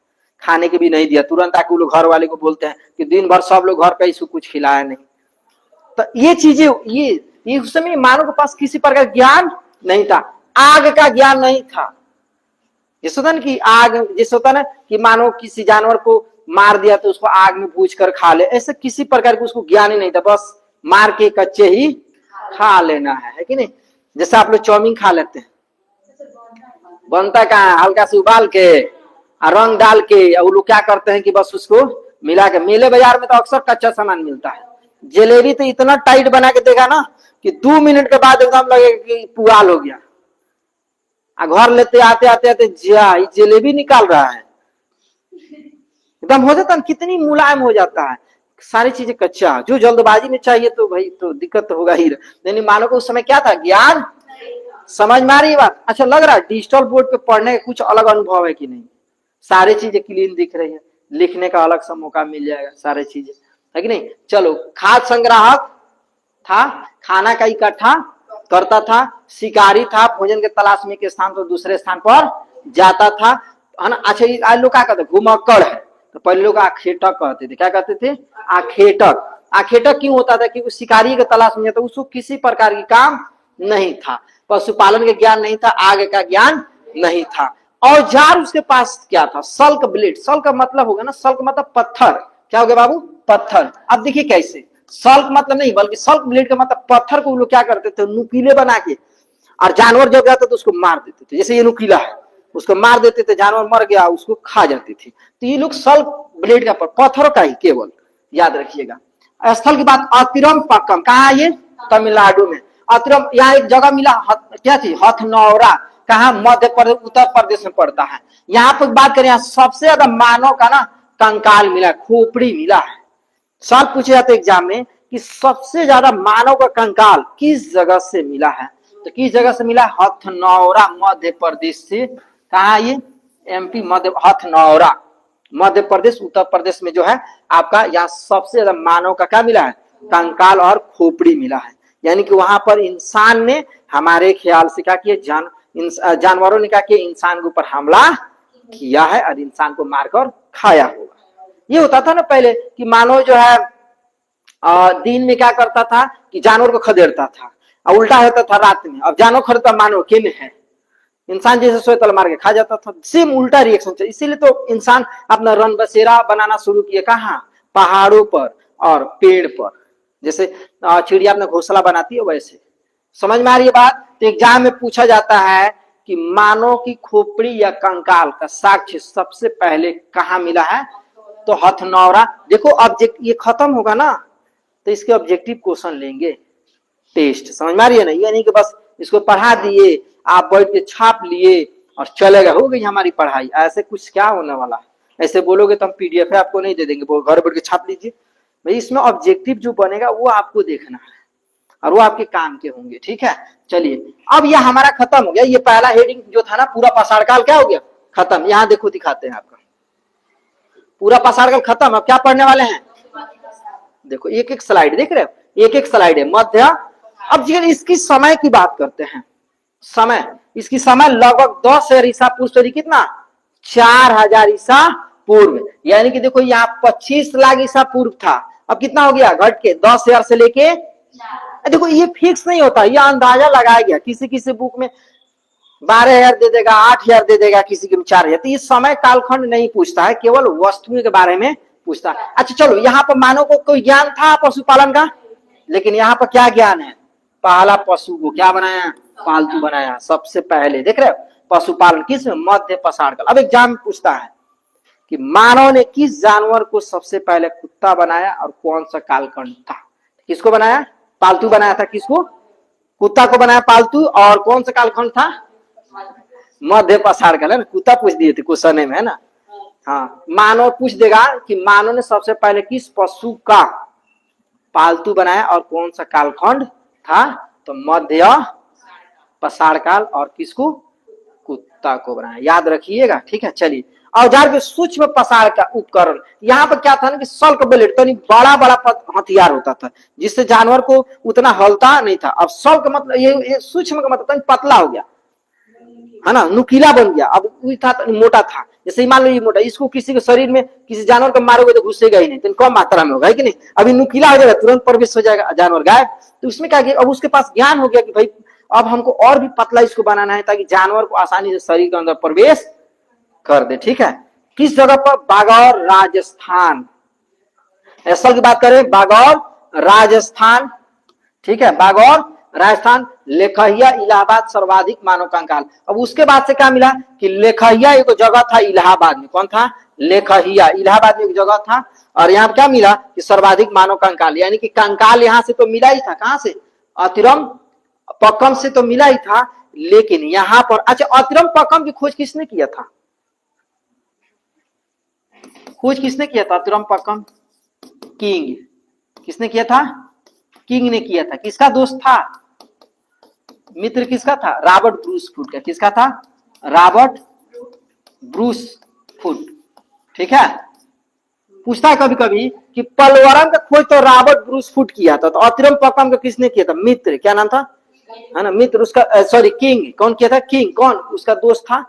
S1: खाने के भी नहीं दिया, तुरंत आके वो लोग घर वाले को बोलते हैं कि दिन भर सब लोग घर पे इसको कुछ खिलाया नहीं। तो ये चीजें, ये उस समय मानव के पास किसी प्रकार ज्ञान नहीं था, आग का ज्ञान नहीं था। जैसे होता ना कि आग, जैसे होता ना कि मानो किसी जानवर को मार दिया तो उसको आग में भूज कर खा ले, ऐसे किसी प्रकार का उसको ज्ञान ही नहीं था, बस मार के कच्चे ही खा लेना है कि नहीं। जैसे आप लोग चाउमीन खा लेते हैं, बनता कहाँ है, हल्का से उबाल के और रंग डाल के, वो लोग क्या करते हैं कि बस उसको मिला के, मेले बाजार में तो अक्सर कच्चा सामान मिलता है। जलेबी तो इतना टाइट बना के देगा ना कि 2 मिनट के बाद एकदम लगेगा कि पुआल हो गया, घर लेते आते आते आते जा जलेबी निकाल रहा है, एकदम हो जाता है, कितनी मुलायम हो जाता है, सारी चीजें कच्चा, जो जल्दबाजी में चाहिए तो भाई तो दिक्कत तो होगा ही। नहीं, मानो को उस समय क्या था, ज्ञान। समझ में आ रही बात? अच्छा, लग रहा है डिजिटल बोर्ड पे पढ़ने का कुछ अलग अनुभव है कि नहीं? सारी चीजें क्लीन दिख रही है, लिखने का अलग सा मौका मिल जाएगा, सारी चीजें है कि नहीं। चलो, खाद्य संग्राहक था, खाना का इकट्ठा करता था, शिकारी था, भोजन के तलाश में एक स्थान से दूसरे स्थान पर जाता था, है ना। अच्छा, आज लोग क्या कहते हैं, घुमक्कड़ है, तो पहले लोग आखेटक कहते थे, क्या कहते थे, आखेटक। आखेटक क्यों होता था कि शिकारी के तलाश में जाता, उसको किसी प्रकार की काम नहीं था, पशुपालन के ज्ञान नहीं था, आग का ज्ञान नहीं था। औजार उसके पास क्या था, सल्क ब्लेड। सल्क का मतलब होगा ना, सल्क मतलब पत्थर, क्या हो गया बाबू, पत्थर। अब देखिए कैसे, सल्क मतलब नहीं बल्कि सल्क ब्लेड का मतलब पत्थर को लोग क्या करते थे, नुकीले बना के, और जानवर जब जाता तो उसको मार देते थे, जैसे ये नुकीला है उसको मार देते थे, जानवर मर गया उसको खा जाती थी। तो ये लोग सल्क ब्लेड का पत्थरों का ही केवल याद रखिएगा। स्थल की बात, अतिरम पक्कम, कहा ये, तमिलनाडु में। अतिरम, यहाँ एक जगह मिला, क्या थी, हथनौरा, कहा, मध्य प्रदेश, उत्तर प्रदेश में पड़ता है। यहाँ पर बात करें, सबसे ज्यादा मानव का ना कंकाल मिला, खोपड़ी मिला है। सवाल पूछे जाते एग्जाम में कि सबसे ज्यादा मानव का कंकाल किस जगह से मिला है, तो किस जगह से मिला, हथनौरा, मध्य प्रदेश से। कहा ये, एमपी, मध्य, हथनौरा, मध्य प्रदेश, उत्तर प्रदेश में जो है आपका, यहाँ सबसे ज्यादा मानव का क्या मिला है, कंकाल और खोपड़ी मिला है। यानी कि वहां पर इंसान ने, हमारे ख्याल से क्या किया, जानवरों ने क्या किया, इंसान के ऊपर हमला किया है और इंसान को मारकर खाया होगा। ये होता था ना पहले कि मानव जो है दिन में क्या करता था कि जानवर को खदेड़ता था, और उल्टा होता था रात में, अब जानवर खदेड़ता मानव के में है, इंसान जैसे सोए तल मार के खा जाता था, सेम उल्टा रिएक्शन था। इसीलिए तो इंसान अपना रन बसेरा बनाना शुरू किया, कहाँ, पहाड़ों पर और पेड़ पर, जैसे चिड़िया अपना घोंसला बनाती है वैसे। समझ में आ रही है बात? तो एग्जाम में पूछा जाता है कि मानव की खोपड़ी या कंकाल का साक्ष्य सबसे पहले कहाँ मिला है, तो हथनौरा। देखो ऑब्जेक्ट ये खत्म होगा ना तो इसके ऑब्जेक्टिव क्वेश्चन लेंगे टेस्ट, समझ में आ रही है ना, ये नहीं कि बस इसको पढ़ा दिए, आप बैठ के छाप लिए और चले गए, हो गई हमारी पढ़ाई। ऐसे कुछ क्या होने वाला है, ऐसे बोलोगे तो हम पीडीएफ आपको नहीं दे देंगे, घर बैठ के छाप लीजिए भाई। इसमें ऑब्जेक्टिव जो बनेगा वो आपको देखना है और वो आपके काम के होंगे, ठीक है। चलिए, अब यह हमारा खत्म हो गया, ये पहला हेडिंग जो था ना पूरा पाषाण काल क्या हो गया, खत्म। यहाँ देखो दिखाते हैं आपका पूरा पाषाण काल खत्म। अब क्या पढ़ने वाले हैं, देखो एक एक स्लाइड देख रहे हो, एक एक स्लाइड है मध्य। अब जी इसकी समय की बात करते हैं, समय, इसकी समय लगभग 10,000 ईसा पूर्व से कितना, 4,000 ईसा पूर्व। यानी कि देखो यहाँ 25 लाख ईसा पूर्व था, अब कितना हो गया, घट के 10,000 से लेके। देखो ये फिक्स नहीं होता, ये अंदाजा लगाया गया, किसी किसी बुक में 12,000 दे देगा, 8,000 दे देगा, किसी के 4,000। तो ये समय कालखंड नहीं पूछता है, केवल वस्तुओं के बारे में पूछता है। अच्छा चलो, यहाँ पर मानव को कोई ज्ञान था पशुपालन का, लेकिन यहाँ पर क्या ज्ञान है, पहला पशु को क्या बनाया, पालतू बनाया सबसे पहले। देख रहे हो, पशुपालन किस, मध्य पाषाण काल। अब एग्जाम पूछता है कि मानव ने किस जानवर को सबसे पहले कुत्ता बनाया और कौन सा कालखंड था, किसको बनाया, पालतू बनाया था, किसको, कुत्ता को बनाया पालतू, और कौन सा कालखंड था, मध्य पाषाण काल है ना। कुत्ता पूछ दिए थे क्वेश्चन में, है ना। हाँ, मानव पूछ देगा कि मानव ने सबसे पहले किस पशु का पालतू बनाया और कौन सा कालखंड था, तो मध्य पाषाण काल, और किसको, कुत्ता को बनाया, याद रखिएगा, ठीक है। चलिए, औजार के सूक्ष्म पसार का उपकरण, यहाँ पर क्या था ना कि सल्क ब्लेड, तो बड़ा बड़ा हथियार होता था जिससे जानवर को उतना हलता नहीं था। अब सल्क मतलब ये सूक्ष्म का मतलब पतला हो गया, है ना, नुकीला बन गया। अब था मोटा था, जैसे मान लो ये मोटा, इसको किसी के शरीर में किसी जानवर को मारोगे तो घुसेगा ही नहीं, तो कम मात्रा में होगा, है कि नहीं। अभी नुकीला हो जाएगा, तुरंत प्रवेश हो जाएगा जानवर गायब। तो उसमें क्या किया, अब उसके पास ज्ञान हो गया कि भाई अब हमको और भी पतला इसको बनाना है ताकि जानवर को आसानी से शरीर के अंदर प्रवेश कर दे, ठीक है। किस जगह पर, बागौर राजस्थान, असल की बात करें बागौर राजस्थान, ठीक है, बागौर राजस्थान। लेखहिया इलाहाबाद सर्वाधिक मानव कंकाल। अब उसके बाद से क्या मिला कि लेखहिया एक जगह था इलाहाबाद में, कौन था, लेखहिया, इलाहाबाद में एक जगह था। और यहाँ क्या मिला कि सर्वाधिक मानव कंकाल, यानी कि कंकाल यहाँ से तो मिला ही था, कहां से, अतिरम पक्कम से तो मिला ही था, लेकिन यहां पर, अच्छा, अतिरम पक्कम की खोज किसने किया था, खोज किसने किया था अतिरम पक्कम, किंग, किसने किया था, किंग ने किया था। किसका दोस्त था, मित्र किसका था, रॉबर्ट ब्रूस फुट का, किसका था, रॉबर्ट ब्रूस फुट, ठीक है। पूछता है कभी कभी कि पलवरम का खोज तो रॉबर्ट ब्रूस फुट किया था, तो अतिरम पक्कम का किसने किया था, मित्र, क्या नाम था, है ना, मित्र, उसका सॉरी किंग, कौन किया था, किंग, कौन, उसका दोस्त था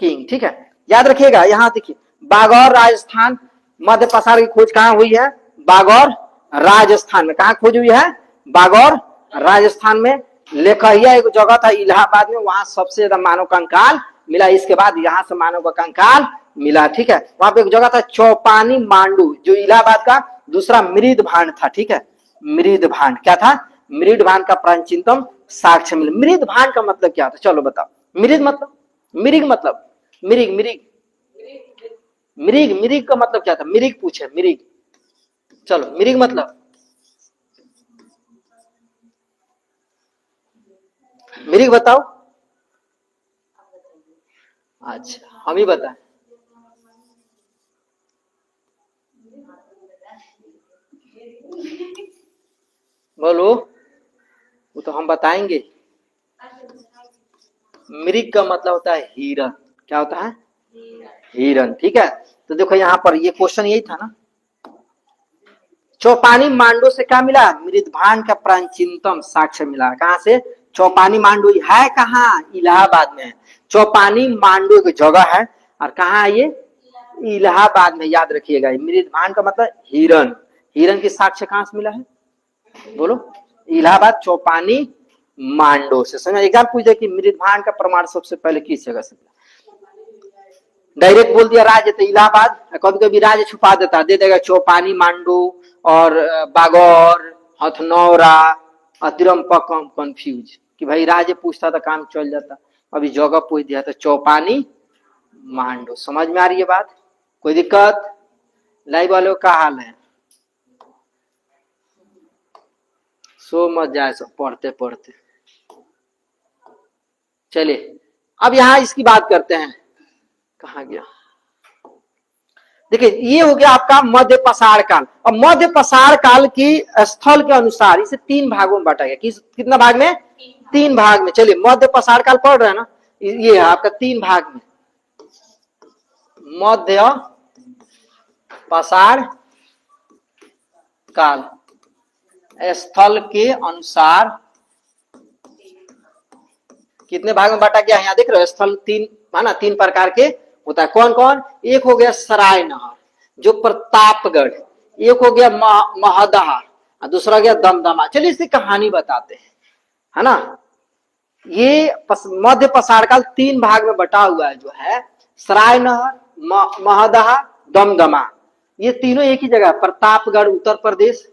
S1: किंग, ठीक है। याद रखिएगा, यहां देखिए बागौर राजस्थान, मध्य पसार की खोज कहां हुई है, बागौर राजस्थान में, कहां खोज हुई है, बागौर राजस्थान में। लेखहिया एक जगह था इलाहाबाद में, वहां सबसे ज्यादा मानव कंकाल मिला, इसके बाद यहां से मानव का कंकाल मिला, ठीक है। वहां पे एक जगह था चौपानी मांडू, जो इलाहाबाद का दूसरा मृद भांड था, ठीक है, मृद भांड क्या था, मृद भांड का प्राचीनतम साक्ष्य मिला। मृद भांड का मतलब क्या था, चलो बताओ, मृद मतलब, मृग मतलब, मृग मृग मृग मृग का मतलब क्या था, मृग पूछे, मृग, चलो मृग मतलब, मृग बताओ, अच्छा हम ही बताएं, बोलो, वो तो हम बताएंगे। मृग का मतलब होता है हिरन, क्या होता है, हिरन, ठीक है। तो देखो यहाँ पर ये क्वेश्चन यही था ना, चौपानी मांडो से क्या मिला, मृदभांड का प्राचीनतम साक्ष्य मिला, कहां से, चौपानी मांडो है, कहाँ, इलाहाबाद में है। चौपानी मांडो एक जगह है, और कहाँ है ये, इलाहाबाद में, याद रखिएगा। मृदभांड का मतलब हिरन, हिरन की साक्ष्य कहां से मिला है, बोलो, इलाहाबाद चौपानी मांडो से। समझ, एग्जाम पूछ दे कि मृदभांड का प्रमाण सबसे पहले किस जगह से मिला, डायरेक्ट बोल दिया राज्य तो इलाहाबाद, कभी कभी राज्य छुपा देता, दे देगा चौपानी मांडू और बागौर, हथनौरा, अतिरम पक्कम, कंफ्यूज कि भाई राज्य पूछता था काम चल जाता, अभी जगह पूछ दिया तो चौपानी मांडू। समझ में आ रही है बात, कोई दिक्कत, लाइव वालों का हाल है, सो मत जाए सब पढ़ते पढ़ते। चलिए अब यहां इसकी बात करते हैं, कहा गया, देखिए ये हो गया आपका मध्य पसार काल। अब मध्य पसार काल की स्थल के अनुसार इसे तीन भागों में बांटा गया, कितना भाग में, तीन भाग में। चलिए मध्य पसार काल पढ़ रहे हैं ना, ये है आपका तीन भाग में, मध्य पसार काल स्थल के अनुसार कितने भाग में बांटा गया है, यहाँ देख रहे हो, स्थल तीन है ना, तीन प्रकार के होता है, कौन कौन, एक हो गया सराय नहर जो प्रतापगढ़, एक हो गया महदहा, दूसरा हो गया दमदमा। चलिए इसकी कहानी बताते हैं, है ना। ये मध्य पसार काल तीन भाग में बटा हुआ है, जो है सराय नहर, महदहा, दमदमा, ये तीनों एक ही जगह, प्रतापगढ़ उत्तर प्रदेश,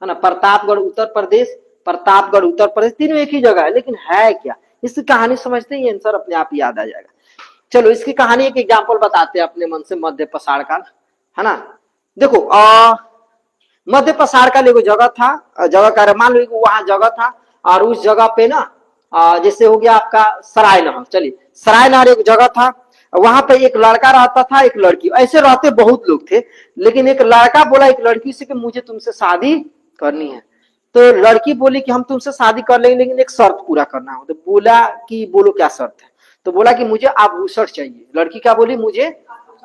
S1: है ना, प्रतापगढ़ उत्तर प्रदेश, प्रतापगढ़ उत्तर प्रदेश, तीनों एक ही जगह है, लेकिन है क्या, इसकी कहानी समझते ही आंसर अपने आप याद आ जाएगा। चलो इसकी कहानी एक एग्जाम्पल बताते हैं अपने मन से, मध्य पसार काल, है ना। देखो मध्य पसार काल एक जगह था, जगह का मान लो वहां जगह था, और उस जगह पे ना जैसे हो गया आपका सराय नहर, चलिए सराय नहर एक जगह था, वहां पे एक लड़का रहता था, एक लड़की, ऐसे रहते बहुत लोग थे, लेकिन एक लड़का बोला एक लड़की से कि मुझे तुमसे शादी करनी है। तो लड़की बोली कि हम तुमसे शादी कर लेंगे, लेकिन एक शर्त पूरा करना हो। तो बोला कि बोलो क्या शर्त है। तो बोला कि मुझे आभूषण चाहिए। लड़की क्या बोली, मुझे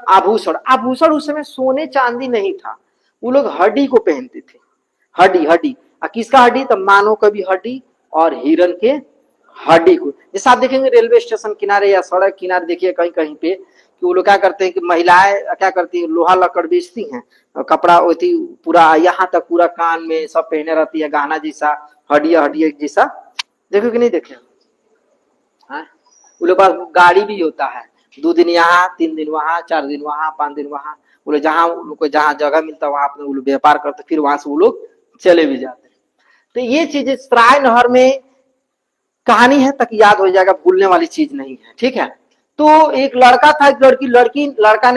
S1: आभूषण। आभूषण उस समय सोने चांदी नहीं था, वो लोग हड्डी को पहनते थे, हड्डी हड्डी। किसका हड्डी, तो मानव का भी हड्डी और हिरन के हड्डी को। जैसे आप देखेंगे रेलवे स्टेशन किनारे या सड़क किनारे देखिए कहीं कहीं पे कि वो लोग क्या करते हैं कि महिलाएं क्या करती है, लोहा लकड़ बेचती हैं और कपड़ा होती पूरा यहाँ तक, पूरा कान में सब पहने रहती है, गहना जैसा, हड्डिया हड्डिया जैसा। देखो कि नहीं देखे, हाँ वो लोग पास गाड़ी भी होता है, 2 दिन यहाँ, 3 दिन वहां, 4 दिन वहां, 5 दिन वहां। वो लोग जहाँ उनको जहाँ जगह मिलता है वहां अपने वो लोग व्यापार करते, फिर वहां से वो लोग चले भी जाते। तो ये चीजें सराय नहर में कहानी है, तक याद हो जाएगा, भूलने वाली चीज नहीं है, ठीक है। तो एक लड़का था, एक लड़की, लड़का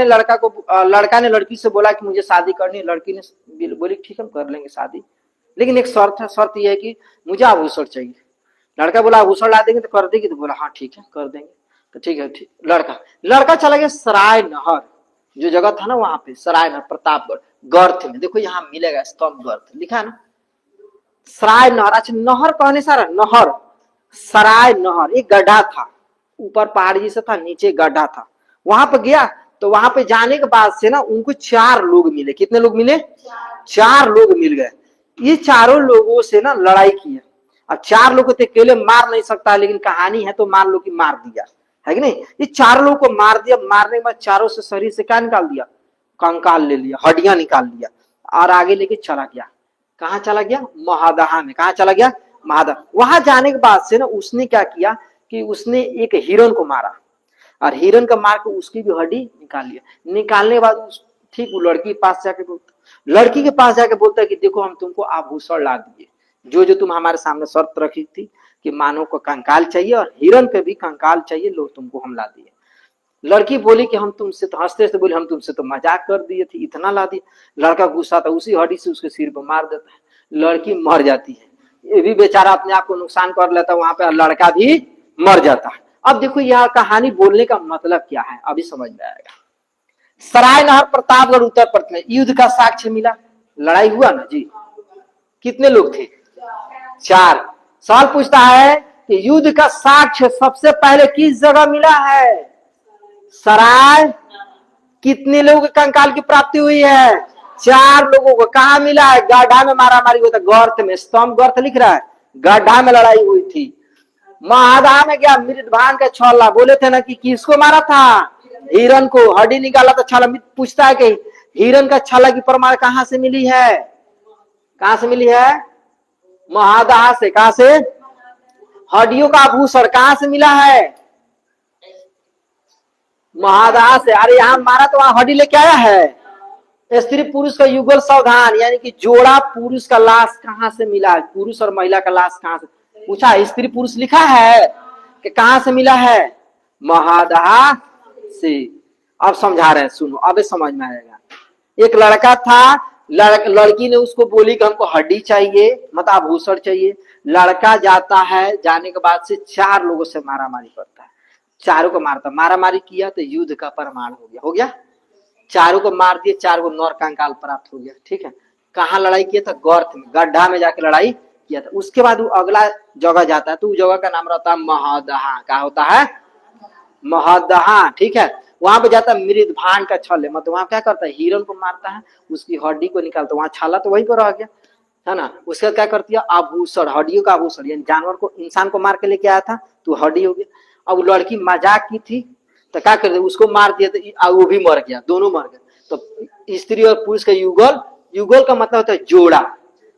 S1: ने लड़की से बोला कि मुझे शादी करनी है। लड़की ने बोली ठीक है, हम कर लेंगे शादी, लेकिन एक शर्त है, शर्त यह है कि मुझे आभूषण चाहिए। लड़का बोला आभूषण ला देंगे तो कर देगी, तो बोला हाँ ठीक है कर देंगे। तो ठीक है, ठीक। लड़का चला गया सराय नहर, जो जगह था ना वहां पे, सराय नहर, प्रतापगढ़, गर्थ में। देखो यहाँ मिलेगा स्तंभ गर्थ लिखा है ना, सराय नहर। अच्छा, नहर कहने सारा नहर, सराय नहर, एक गड्ढा था, ऊपर पहाड़ी जैसा था, नीचे गड्ढा था। वहां पर गया तो वहां पे जाने के बाद से ना उनको 4 लोग मिले। कितने लोग मिले, 4 लोग मिल गए। ये चारों लोगों से ना लड़ाई की है। अब 4 लोग को तो अकेले मार नहीं सकता, लेकिन कहानी है तो मान लो कि मार दिया, है कि नहीं। ये 4 लोग को मार दिया, मारने के बाद चारों से शरीर से क्या निकाल दिया, कंकाल ले लिया, हड्डियां निकाल लिया और आगे लेके चला गया। कहाँ चला गया, महादहा में। कहाँ चला गया, महादहा। वहां जाने के बाद से ना उसने क्या किया कि उसने एक हिरन को मारा और हिरन का मार के उसकी भी हड्डी निकाल लिया। निकालने के बाद ठीक वो लड़की के पास जाके बोलता है कि देखो हम तुमको आभूषण ला दिए, जो जो तुम हमारे सामने शर्त रखी थी कि मानव को कंकाल चाहिए और हिरन पे भी कंकाल चाहिए, लो तुमको हम ला दिए। लड़की बोली कि हम तुमसे तो हंसते हंसते बोली हम तुमसे तो मजाक कर दिए थे, इतना ला दिया। लड़का गुस्सा था, उसी हड्डी से उसके सिर पर मार देता है, लड़की मर जाती है। ये भी बेचारा अपने आप को नुकसान कर लेता वहां पे, लड़का भी मर जाता है। अब देखो यह कहानी बोलने का मतलब क्या है, अभी समझ में आएगा। सराय नहर, प्रतापगढ़, उत्तर प्रदेश, युद्ध का साक्ष्य मिला, लड़ाई हुआ ना जी। कितने लोग थे, 4। सवाल पूछता है कि युद्ध का साक्ष्य सबसे पहले किस जगह मिला है, सराय। कितने लोगों के कंकाल की प्राप्ति हुई है, 4 लोगों को। कहा मिला है, गड्ढा में मारा मारी होता, गर्त में, स्तंभ गर्त लिख रहा है, गड्ढा में लड़ाई हुई थी। महादहा में गया, मृदभान का छला, बोले थे ना कि किसको मारा था, हिरन को, हड्डी निकाला था, छाला। पूछता है कि हिरन का छाला की प्रमाण कहां से मिली है, कहां से मिली है, महादहा से। कहां से, हड्डियों का आभूषण कहां से मिला है, महादहा से। अरे यहाँ मारा तो वहां हड्डी लेके आया है। स्त्री पुरुष का युगल सावधान, यानी कि जोड़ा पुरुष का लाश कहां से मिला, पुरुष और महिला का लाश कहां से पूछा, स्त्री पुरुष लिखा है कि कहां से मिला है, महादहा से। अब समझा रहे हैं, सुनो अब समझ में आएगा। एक लड़का था, लड़की ने उसको बोली कि हमको हड्डी चाहिए, मतलब आभूषण चाहिए। लड़का जाता है, जाने के बाद से 4 लोगों से मारामारी करता है, चारों को मारता, मारामारी किया तो युद्ध का प्रमाण हो गया। चारों को मार दिए, 4 को नर कंकाल प्राप्त हो गया, ठीक है। कहाँ लड़ाई किया था, गर्त में, गड्ढा में जाके लड़ाई किया था। उसके बाद वो अगला जगह जाता है तो उस जगह का नाम रहता है महादहा। क्या होता है, महादहा, ठीक है। वहां पे जाता है मृदभान का छल, मतलब वहां क्या करता है, हिरन को मारता है, उसकी हड्डी को निकालता है, वहां छाला तो वहीं पर रह गया, है ना। उसका क्या करती है, आभूषण, हड्डियों का आभूषण, यानी जानवर को, इंसान को मार के लेके आया था तो हड्डी हो गया। अब लड़की मजाक की थी तो क्या कर, उसको मार दिया तो वो भी मर गया, दोनों मर गए। तो स्त्री और पुरुष का युगल, युगल का मतलब होता है जोड़ा,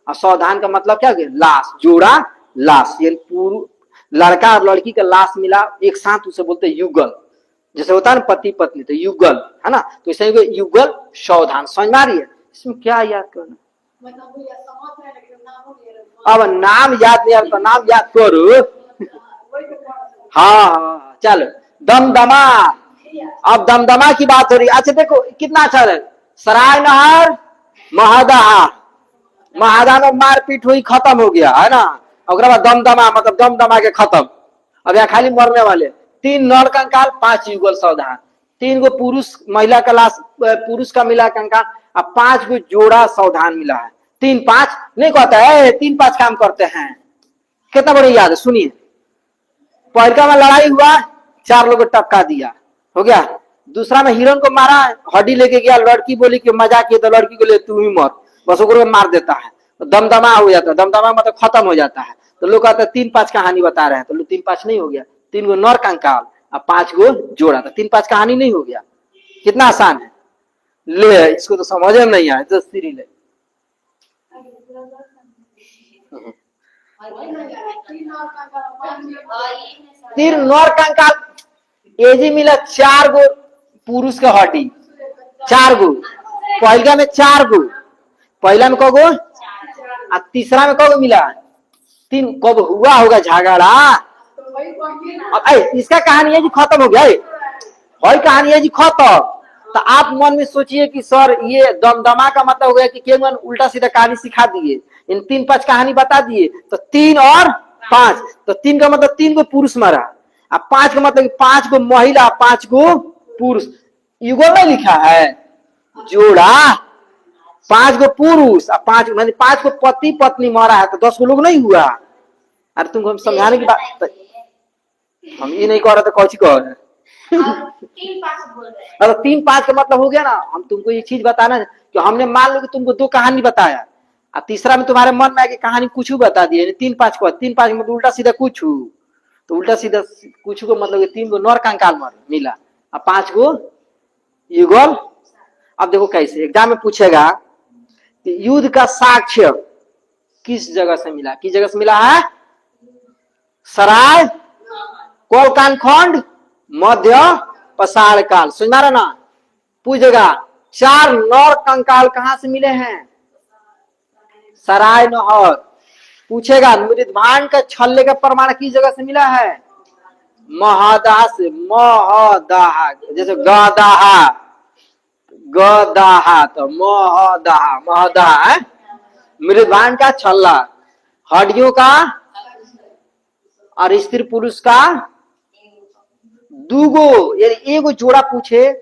S1: और सावधान का मतलब क्या, लाश, जोड़ा लाश, यानी लड़का और लड़की का लाश मिला एक साथ, उसे बोलते हैं युगल। जैसे होता है ना पति पत्नी, तो युगल, है ना। तो इसे युगल सावधान। समझ में आ रही है, इसमें क्या याद करना, अब नाम याद नहीं आता, नाम याद करो। हाँ चलो, दमदमा। अब दमदमा की बात हो रही है। अच्छा देखो कितना अच्छा है, सराय नहर, महादहा, महादहा में मारपीट हुई, खत्म हो गया, है ना। और बाद दमदमा, मतलब दमदमा के खत्म। अब यहाँ खाली मरने वाले, 3 नर कंकाल, 5 युगल सावधान, 3 गो पुरुष, महिला का लाश, पुरुष का मिला कंकाल, अब 5 गो जोड़ा सावधान मिला है। 3-5 नहीं कहता है, 3-5 काम करते हैं। कितना बड़ी याद है, सुनिए। पहलका में लड़ाई हुआ, 4 लोगों को टपका दिया, हो गया। दूसरा में हिरण को मारा, हड्डी लेके गया, लड़की बोली कि मजाक किया, तो लड़की को ले तू ही मर, बस को मार देता है, तो दमदमा हो जाता है, दमदमा मतलब खत्म हो जाता है। तो लोग कहते हैं 3-5 कहानी बता रहे हैं, तो 3-5 नहीं हो गया, 3 गो नर कंकाल और 5 गो जोड़ा, तो 3-5 कहानी नहीं हो गया। कितना आसान है, ले इसको तो समझ में नहीं आया, तो सीरी ले। तीन नर कंकाल एजी मिला, 4 गो पुरुष का हड्डी, 4 गो, पहला में 4 गो, पहला में कगो, और तीसरा में कगो मिला 3, कब हुआ होगा झगड़ा। अब इसका कहानी है जी खत्म हो गया, वही कहानी है जी खत्म। तो आप मन में सोचिए कि सर ये दमदमा का मतलब हो गया कि केवल उल्टा सीधा कहानी सिखा दिए, इन 3-5 कहानी बता दिए, तो 3 और 5, तो 3 का मतलब 3 को पुरुष मारा, अब 5 का मतलब 5 को महिला, 5 को पुरुष, युगल में लिखा है जोड़ा, 5 को पुरुष और 5 को पति पत्नी मारा है, तो 10 को लोग नहीं हुआ। अरे तुमको हम समझाने की बात, हम ये नहीं कह रहे तो कौची कह रहे हैं। 3-5 का मतलब हो गया ना, हम तुमको ये चीज बताना कि हमने मान लो कि तुमको 2 कहानी बताया, और तीसरा में तुम्हारे मन में आके कहानी कुछ बता दिए, 3-5 को, 3-5 मतलब उल्टा सीधा कुछ, तो उल्टा सीधा कुछ को मतलब 3 गो नर कंकाल मिला और 5 गो युगल। अब देखो कैसे एग्जाम में पूछेगा कि युद्ध का साक्ष्य किस जगह से मिला, किस जगह से मिला है, सराय, कोलकान खंड, मध्य पसार काल, समझ रहा ना। पूछेगा 4 नर कंकाल कहां से मिले हैं, सराय नहर। पूछेगा मृदभांड का छल्ले का प्रमाण किस जगह से मिला है, महदाह से, महदाह, जैसे गदाहा, गदाहा तो महदाह, महदाह है मृदभांड का छल्ला, हड्डियों का और स्त्री पुरुष का 2 गो, यदि 1 गो जोड़ा पूछे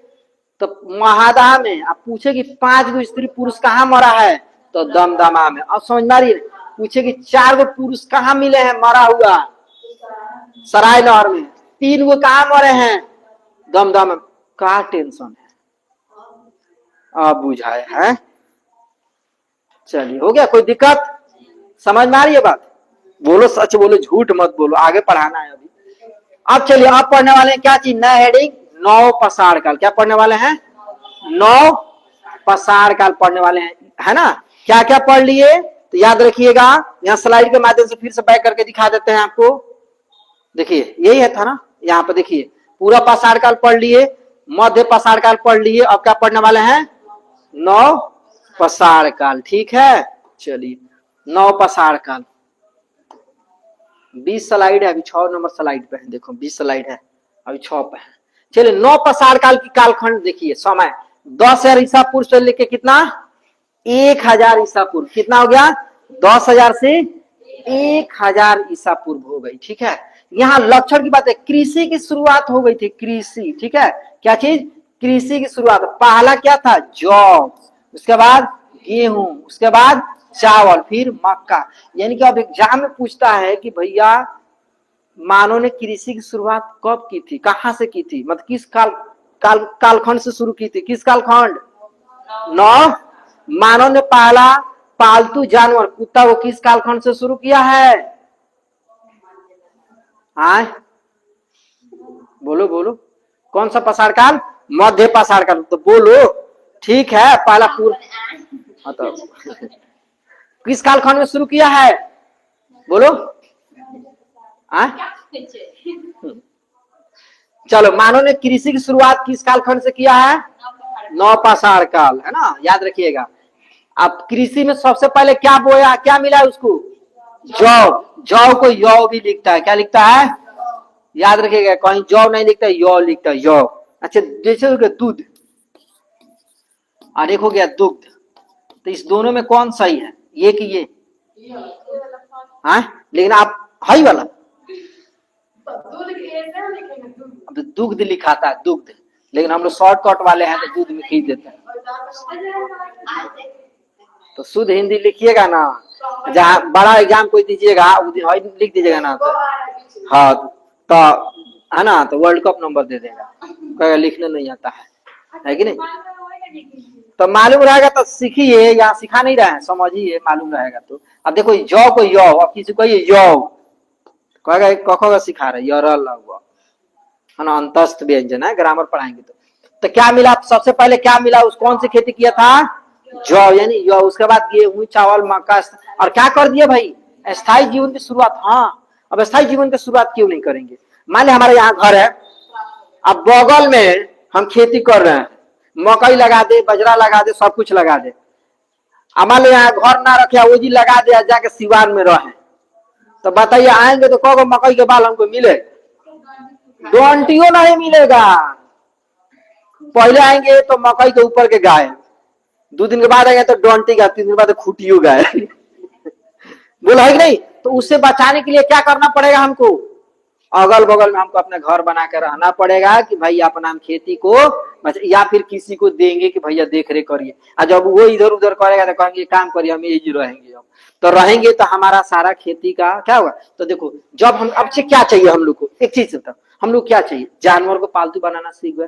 S1: तो महादाह में, आप पूछे कि 5 गो स्त्री पुरुष कहाँ मरा है, तो दमदमा में। अब समझ में आ रही है। पूछे कि 4 गो पुरुष कहाँ मिले हैं मरा हुआ, सराय नहर में, 3 गो कहाँ मरे हैं, दमदमा में। क्या टेंशन है, अब बुझाए है। चलिए हो गया, कोई दिक्कत, समझ में आ रही है बात, बोलो सच बोलो, झूठ मत बोलो, आगे पढ़ाना है अभी। अब चलिए आप पढ़ने वाले हैं क्या चीज, नया हेडिंग, 9 पसार काल। क्या पढ़ने वाले हैं, 9 पसार काल पढ़ने वाले हैं, है ना। क्या क्या पढ़ लिए तो याद रखिएगा, यहाँ स्लाइड के माध्यम से फिर से बैक करके दिखा देते हैं आपको। देखिए यही है था ना, यहाँ पे देखिए पूरा पसार काल पढ़ लिए, मध्य पसार काल पढ़ लिए, अब क्या पढ़ने वाले हैं, 9 पसार काल। ठीक है, चलिए 9 पसार काल, 20 स्लाइड है, अभी 6 नंबर स्लाइड पे है, देखो 20 स्लाइड है, अभी 6 पे है। चलिए 9 पसार काल की कालखंड देखिए, समय 10,000 ईसा पूर्व से लेके कितना, 1000 ईसा पूर्व, कितना हो गया, 10,000 से 1000 ईसा पूर्व हो गई। ठीक है, यहाँ लक्षण की बात है, कृषि की शुरुआत हो गई थी, कृषि। ठीक है, क्या चीज, कृषि की शुरुआत। पहला क्या था, जौ, उसके बाद गेहूं, उसके बाद चावल, फिर मक्का। यानी कि अब एग्जाम में पूछता है कि भैया मानव ने कृषि की शुरुआत कब की थी, कहां से की थी, मतलब किस कालखंड से शुरू की थी, किस कालखंड, 9। मानव ने पहला पालतू जानवर कुत्ता को किस कालखंड से शुरू किया है, आए बोलो बोलो, कौन सा पसार काल, मध्य पसार काल, तो बोलो। ठीक है, पहला पूर्व, तो किस कालखंड में शुरू किया है, बोलो। चलो, मानव ने कृषि की शुरुआत किस कालखंड से किया है, 9 पसार काल, है ना, याद रखिएगा। अब कृषि में सबसे पहले क्या बोया, क्या मिला है उसको, जौ। जौ को यौ भी लिखता है, क्या लिखता है, याद रखिएगा, कहीं जौ नहीं लिखता है, यौ लिखता है, यौ। अच्छा, जैसे दूध, और एक हो गया दुग्ध, तो इस दोनों में कौन सही है, ये कि ये, हाँ, लेकिन आप हाई वाला, अब दुग्ध लिखाता है, दुग्ध, लेकिन हम लोग शॉर्टकट वाले हैं तो दूध में खींच देते हैं। तो शुद्ध हिंदी लिखिएगा ना, जहाँ बड़ा एग्जाम कोई दीजिएगा लिख दीजिएगा ना, तो हाँ, तो है ना, तो वर्ल्ड कप नंबर दे देगा, कहेगा लिखने नहीं आता है कि नहीं। तो मालूम रहेगा तो सीखिए, यहाँ सिखा नहीं रहे हैं, समझिए, मालूम रहेगा तो। अब देखो जौ को यौ, अब किसी को ये यौ कहेगा, कखो का सिखा रहे यरल है ना, अंतस्थ व्यंजन है, ग्रामर पढ़ाएंगे तो क्या मिला सबसे पहले, क्या मिला, उस कौन सी खेती किया था, जौ यानी यौ, उसके बाद गेहूं चावल मक्का, और क्या कर दिया भाई, अस्थायी जीवन की शुरुआत। हाँ, अब अस्थायी जीवन की शुरुआत क्यों नहीं करेंगे। मान लिया हमारे यहाँ घर है, अब बगल में हम खेती कर रहे हैं, मकई लगा दे, बजरा लगा दे, सब कुछ लगा दे। हमारे यहाँ घर ना रखे, वो जी लगा दे, जाके सिवान में रहे, तो बताइए आएंगे तो कहोगे मकई के बाल हमको मिले, डोंटियो नहीं मिलेगा। पहले आएंगे तो मकई के ऊपर के गाय, 2 दिन के बाद आएंगे तो डोंटी का, 3 दिन बाद खूटियो गाय बोला है कि नहीं। तो उससे बचाने के लिए क्या करना पड़ेगा हमको, अगल बगल में हमको अपना घर बना कर रहना पड़ेगा कि भाई अपना हम खेती को, या फिर किसी को देंगे कि भैया देख रेख करिए। और जब वो इधर उधर करेगा तो कहेंगे काम करिए, हम यही रहेंगे। अब तो रहेंगे तो हमारा सारा खेती का क्या होगा। तो देखो जब हम, अब से क्या चाहिए हम लोग को, एक चीज होता, हम लोग क्या चाहिए, जानवर को पालतू बनाना सीख गए,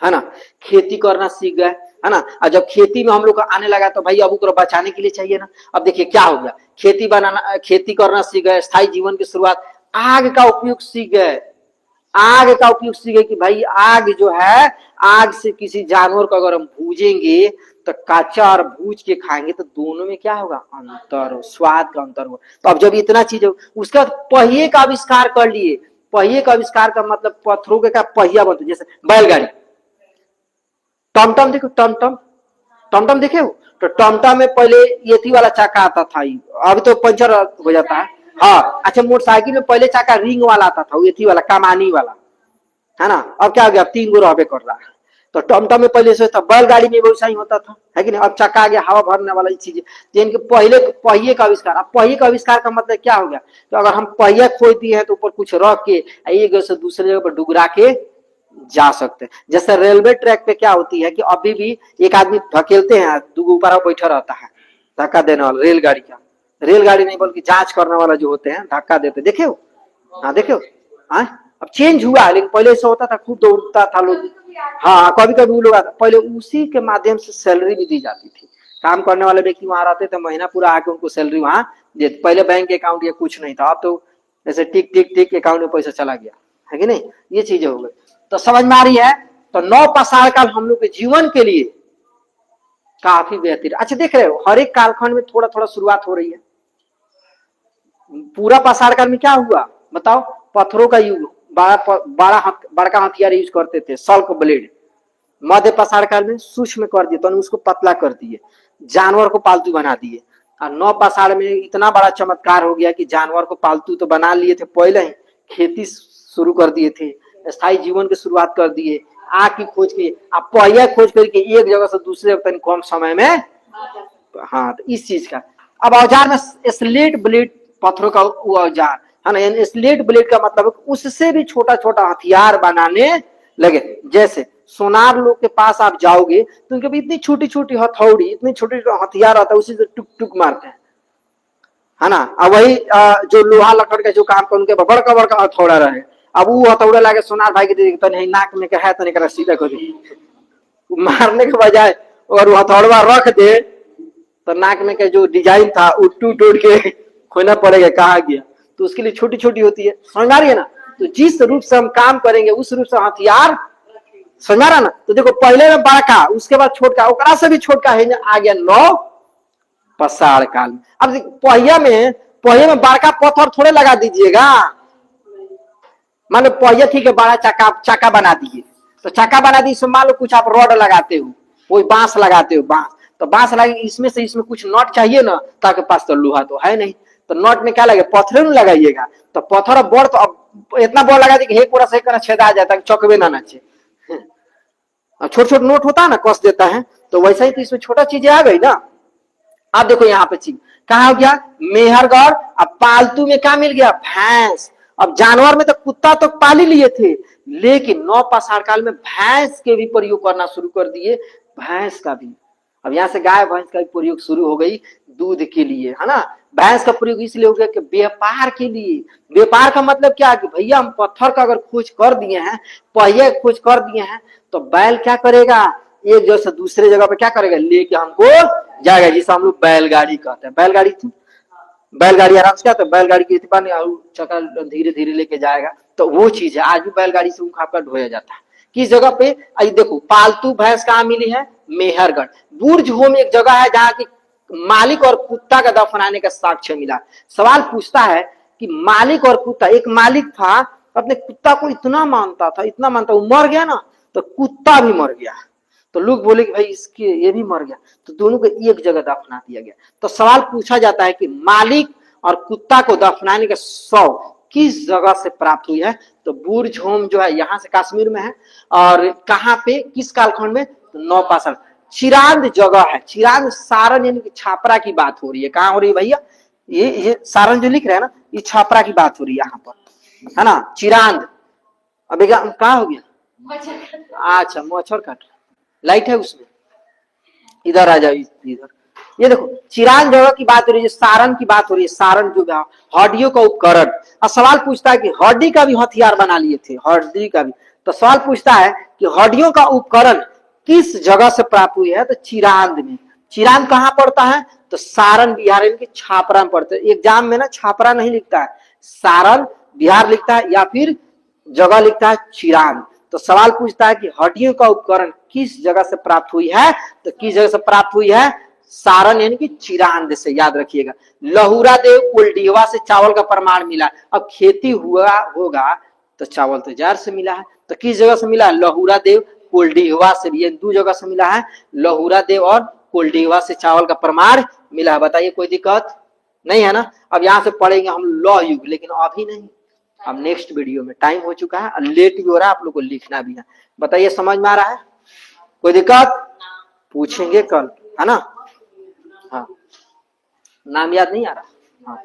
S1: है ना, खेती करना सीख गए, है ना। और जब खेती में हम लोग को आने लगा तो भाई अब उसको बचाने के लिए चाहिए ना। अब देखिए क्या हो गया, खेती बनाना, खेती करना सीख गए, स्थायी जीवन की शुरुआत, आग का उपयोग सीख गए, आग का उपयोग सीख गए कि भाई आग जो है, आग से किसी जानवर को अगर हम भूजेंगे तो कच्चा और भूज के खाएंगे तो दोनों में क्या होगा, अंतर, स्वाद का अंतर होगा। तो अब जब इतना चीज हो, उसके बाद पहिए का आविष्कार कर लिए। पहिए का आविष्कार का मतलब पत्थरों के का पहिया बनते, जैसे बैलगाड़ी, टमटम देखो, टमटम, टमटम देखे हो, तो टमटम में पहले ये थी वाला चाका आता था, अभी तो पंचर हो जाता है। हाँ अच्छा, मोटरसाइकिल में पहले चाका रिंग वाला आता था, ये थी वाला कमानी वाला, है ना। अब क्या हो गया, 3 गो रहबे कर रहा है। तो टमटम में पहले से था, बैलगाड़ी में व्यवसाय होता था, है कि नहीं। अब चक्का आ गया, हवा भरने वाला चीज, जिनके पहले पहिए का आविष्कार। अब पहिए का आविष्कार का मतलब क्या हो गया, तो अगर हम पहिया खोद दिए हैं तो ऊपर कुछ रख के एक जगह से दूसरे जगह पर डुगरा के जा सकते हैं। जैसे रेलवे ट्रैक पे क्या होती है कि अभी भी एक आदमी धकेलते हैं, 2 ऊपर बैठा रहता है, धक्का देने वाला, रेलगाड़ी का, रेलगाड़ी नहीं बल्कि जांच करने वाला जो होते हैं, धक्का देते, देखे हो, हाँ देखे हो। हाँ अब चेंज हुआ है, लेकिन पहले ऐसा होता था, खूब दौड़ता था लोग। हाँ कभी कभी वो लोग आता, पहले उसी के माध्यम से सैलरी भी दी जाती थी, काम करने वाले व्यक्ति वहां रहते थे, महीना पूरा आके उनको सैलरी वहां देते। पहले बैंक अकाउंट या कुछ नहीं था, अब तो ऐसे टिक टिक टिक अकाउंट में पैसा चला गया, है कि नहीं, ये चीजें हो गई। तो समझ में आ रही है। तो 9 पाषाण काल हम लोग के जीवन के लिए काफी बेहतर। अच्छा देख रहे हो, हर एक कालखंड में थोड़ा थोड़ा शुरुआत हो रही है। पूरा पाषाण काल में क्या हुआ बताओ, पत्थरों का युग, बड़का हथियार यूज करते थे, सल्क ब्लेड। मध्य पाषाण काल में सूक्ष्म कर दिए, तो उसको पतला कर दिए, जानवर को पालतू बना दिए। और 9 पाषाण में इतना बड़ा चमत्कार हो गया कि जानवर को पालतू तो बना लिए थे पहले ही, खेती शुरू कर दिए थे, स्थायी जीवन की शुरुआत कर दिए, आग की खोज की, आप पहिया खोज करके एक जगह से दूसरे जगह कम समय में। हाँ तो इस चीज का। अब औजार में स्लेट ब्लेड, पत्थरों का औजार, है ना, स्लेट ब्लेड का मतलब उससे भी छोटा छोटा हथियार बनाने लगे। जैसे सोनार लोग के पास आप जाओगे तो उनके भी इतनी छोटी छोटी हथौड़ी, इतनी छोटे हथियार आता है, उसी से टुक टुक मारते हैं, है ना। अब वही जो लोहा लकड़ का जो काम कर, उनके बड़का बड़का हथौड़ा रहे, अब वो हथौड़ा लाके सोनार भाई के दे, तो नहीं नाक में है तो नहीं सीधा कर दी, मारने के बजाय और वो हथौड़ा रख दे तो नाक में का जो डिजाइन था वो टूट टूट के खोना पड़ेगा, कहा गया। तो उसके लिए छोटी छोटी होती है, समझ आ रही है ना। तो जिस रूप से हम काम करेंगे उस रूप से हथियार, समझ आ रहा ना। तो देखो पहले में बड़का, उसके बाद छोटका, ओकरा से भी छोटका है आ गया 9 पाषाण काल में। अब पहिया में बड़का पत्थर थोड़े लगा दीजिएगा, मान लो पहिया ठीक है, बड़ा चाका बना दिए, तो चाका बना दी, मान लो कुछ आप रॉड लगाते हो, कोई बांस लगाते हो, बांस, तो बांस लगे, इसमें से इसमें कुछ नट चाहिए ना, तो आपके पास तो लोहा तो है नहीं, तो नट में क्या लगे, पत्थर में लगाइएगा। तो पत्थर बड़, तो अब इतना बड़ लगा दी पूरा से छेदा आ जाता है, चौकवे ना नाचे। छोटे छोटे नोट होता है ना, कस देता है, तो वैसा ही तो इसमें छोटा चीजें आ गई ना। अब देखो यहाँ पे चीज कहा हो गया, मेहरगढ़। अब पालतू में क्या मिल गया, भैंस। अब जानवर में तो कुत्ता तो पाल ही लिए थे, लेकिन 9 पाषाण काल में भैंस के भी प्रयोग करना शुरू कर दिए, भैंस का भी। अब यहाँ से गाय भैंस का प्रयोग शुरू हो गई दूध के लिए, है ना। भैंस का प्रयोग इसलिए हो गया कि व्यापार के लिए। व्यापार का मतलब क्या कि भैया हम पत्थर का अगर खोज कर दिए हैं, पहिए खोज कर दिए हैं, तो बैल क्या करेगा, एक जगह से दूसरे जगह पे क्या करेगा, लेके हमको जाएगा, जिसे हम लोग बैलगाड़ी कहते हैं। बैलगाड़ी आराम से क्या, तो बैलगाड़ी की इतनी नहीं चक्का धीरे धीरे लेके जाएगा, तो वो चीज है। आज भी बैलगाड़ी से ऊख आपका ढोया जाता है। किस जगह पे, आई देखो पालतू भैंस कहाँ मिली है, मेहरगढ़। बुर्ज होम एक जगह है जहाँ की मालिक और कुत्ता का दफनाने का साक्ष्य मिला। सवाल पूछता है कि मालिक और कुत्ता, एक मालिक था अपने कुत्ता को इतना मानता था, इतना मानता, वो मर गया ना, तो कुत्ता भी मर गया। तो लोग बोले कि भाई इसके ये भी मर गया, तो दोनों को एक जगह दफना दिया गया। तो सवाल पूछा जाता है कि मालिक और कुत्ता को दफनाने का शव किस जगह से प्राप्त हुई है, तो बुर्ज होम जो है यहाँ से कश्मीर में है, और कहाँ पे, किस कालखंड में, तो नौपाषाण चिरांद जगह है। चिरांद सारण यानी कि छापरा की बात हो रही है। कहाँ हो रही है भैया, ये सारण जो लिख रहे हैं ना, ये छापरा की बात हो रही है यहाँ पर, है ना, चिरांद। अब कहाँ हो गया, अच्छा मच्छर काट, लाइट है उसमें, इधर आ जाओ इधर। ये देखो चिरांद जगह की बात हो रही है, सारण की बात हो रही है। सारण जो हड्डियों का उपकरण। और सवाल पूछता है कि हड्डी का भी हथियार बना लिए थे, हड्डी का भी। तो सवाल पूछता है कि हड्डियों का उपकरण किस जगह से प्राप्त हुई है, तो चिरांद में। चिरांद कहाँ पड़ता है, तो सारण बिहार के छापरा में पड़ता है। एग्जाम में ना छापरा नहीं लिखता है, सारण बिहार लिखता है, या फिर जगह लिखता है चिरांद। तो सवाल पूछता है कि हड्डियों का उपकरण किस जगह से प्राप्त हुई है, तो किस जगह से प्राप्त हुई है, सारण यानी कि चिरांद से, याद रखिएगा। लहुरा देव कोल्डीहवा से चावल का प्रमाण मिला। अब खेती हुआ होगा तो चावल तो जार से मिला है, तो किस जगह से मिला है, लहुरा देव कोल्डीहवा से। ये दो जगह से मिला है, लहुरा देव और कोल्डीहवा से चावल का प्रमाण मिला है। बताइए कोई दिक्कत नहीं है ना। अब यहाँ से पढ़ेंगे हम लौह युग, लेकिन अभी नहीं, अब नेक्स्ट वीडियो में। टाइम हो चुका है, लेट भी हो रहा है, आप लोग को लिखना भी है। बताइए समझ में आ रहा है, कोई दिक्कत, पूछेंगे कल, है ना। हाँ, नाम याद नहीं आ रहा, हाँ।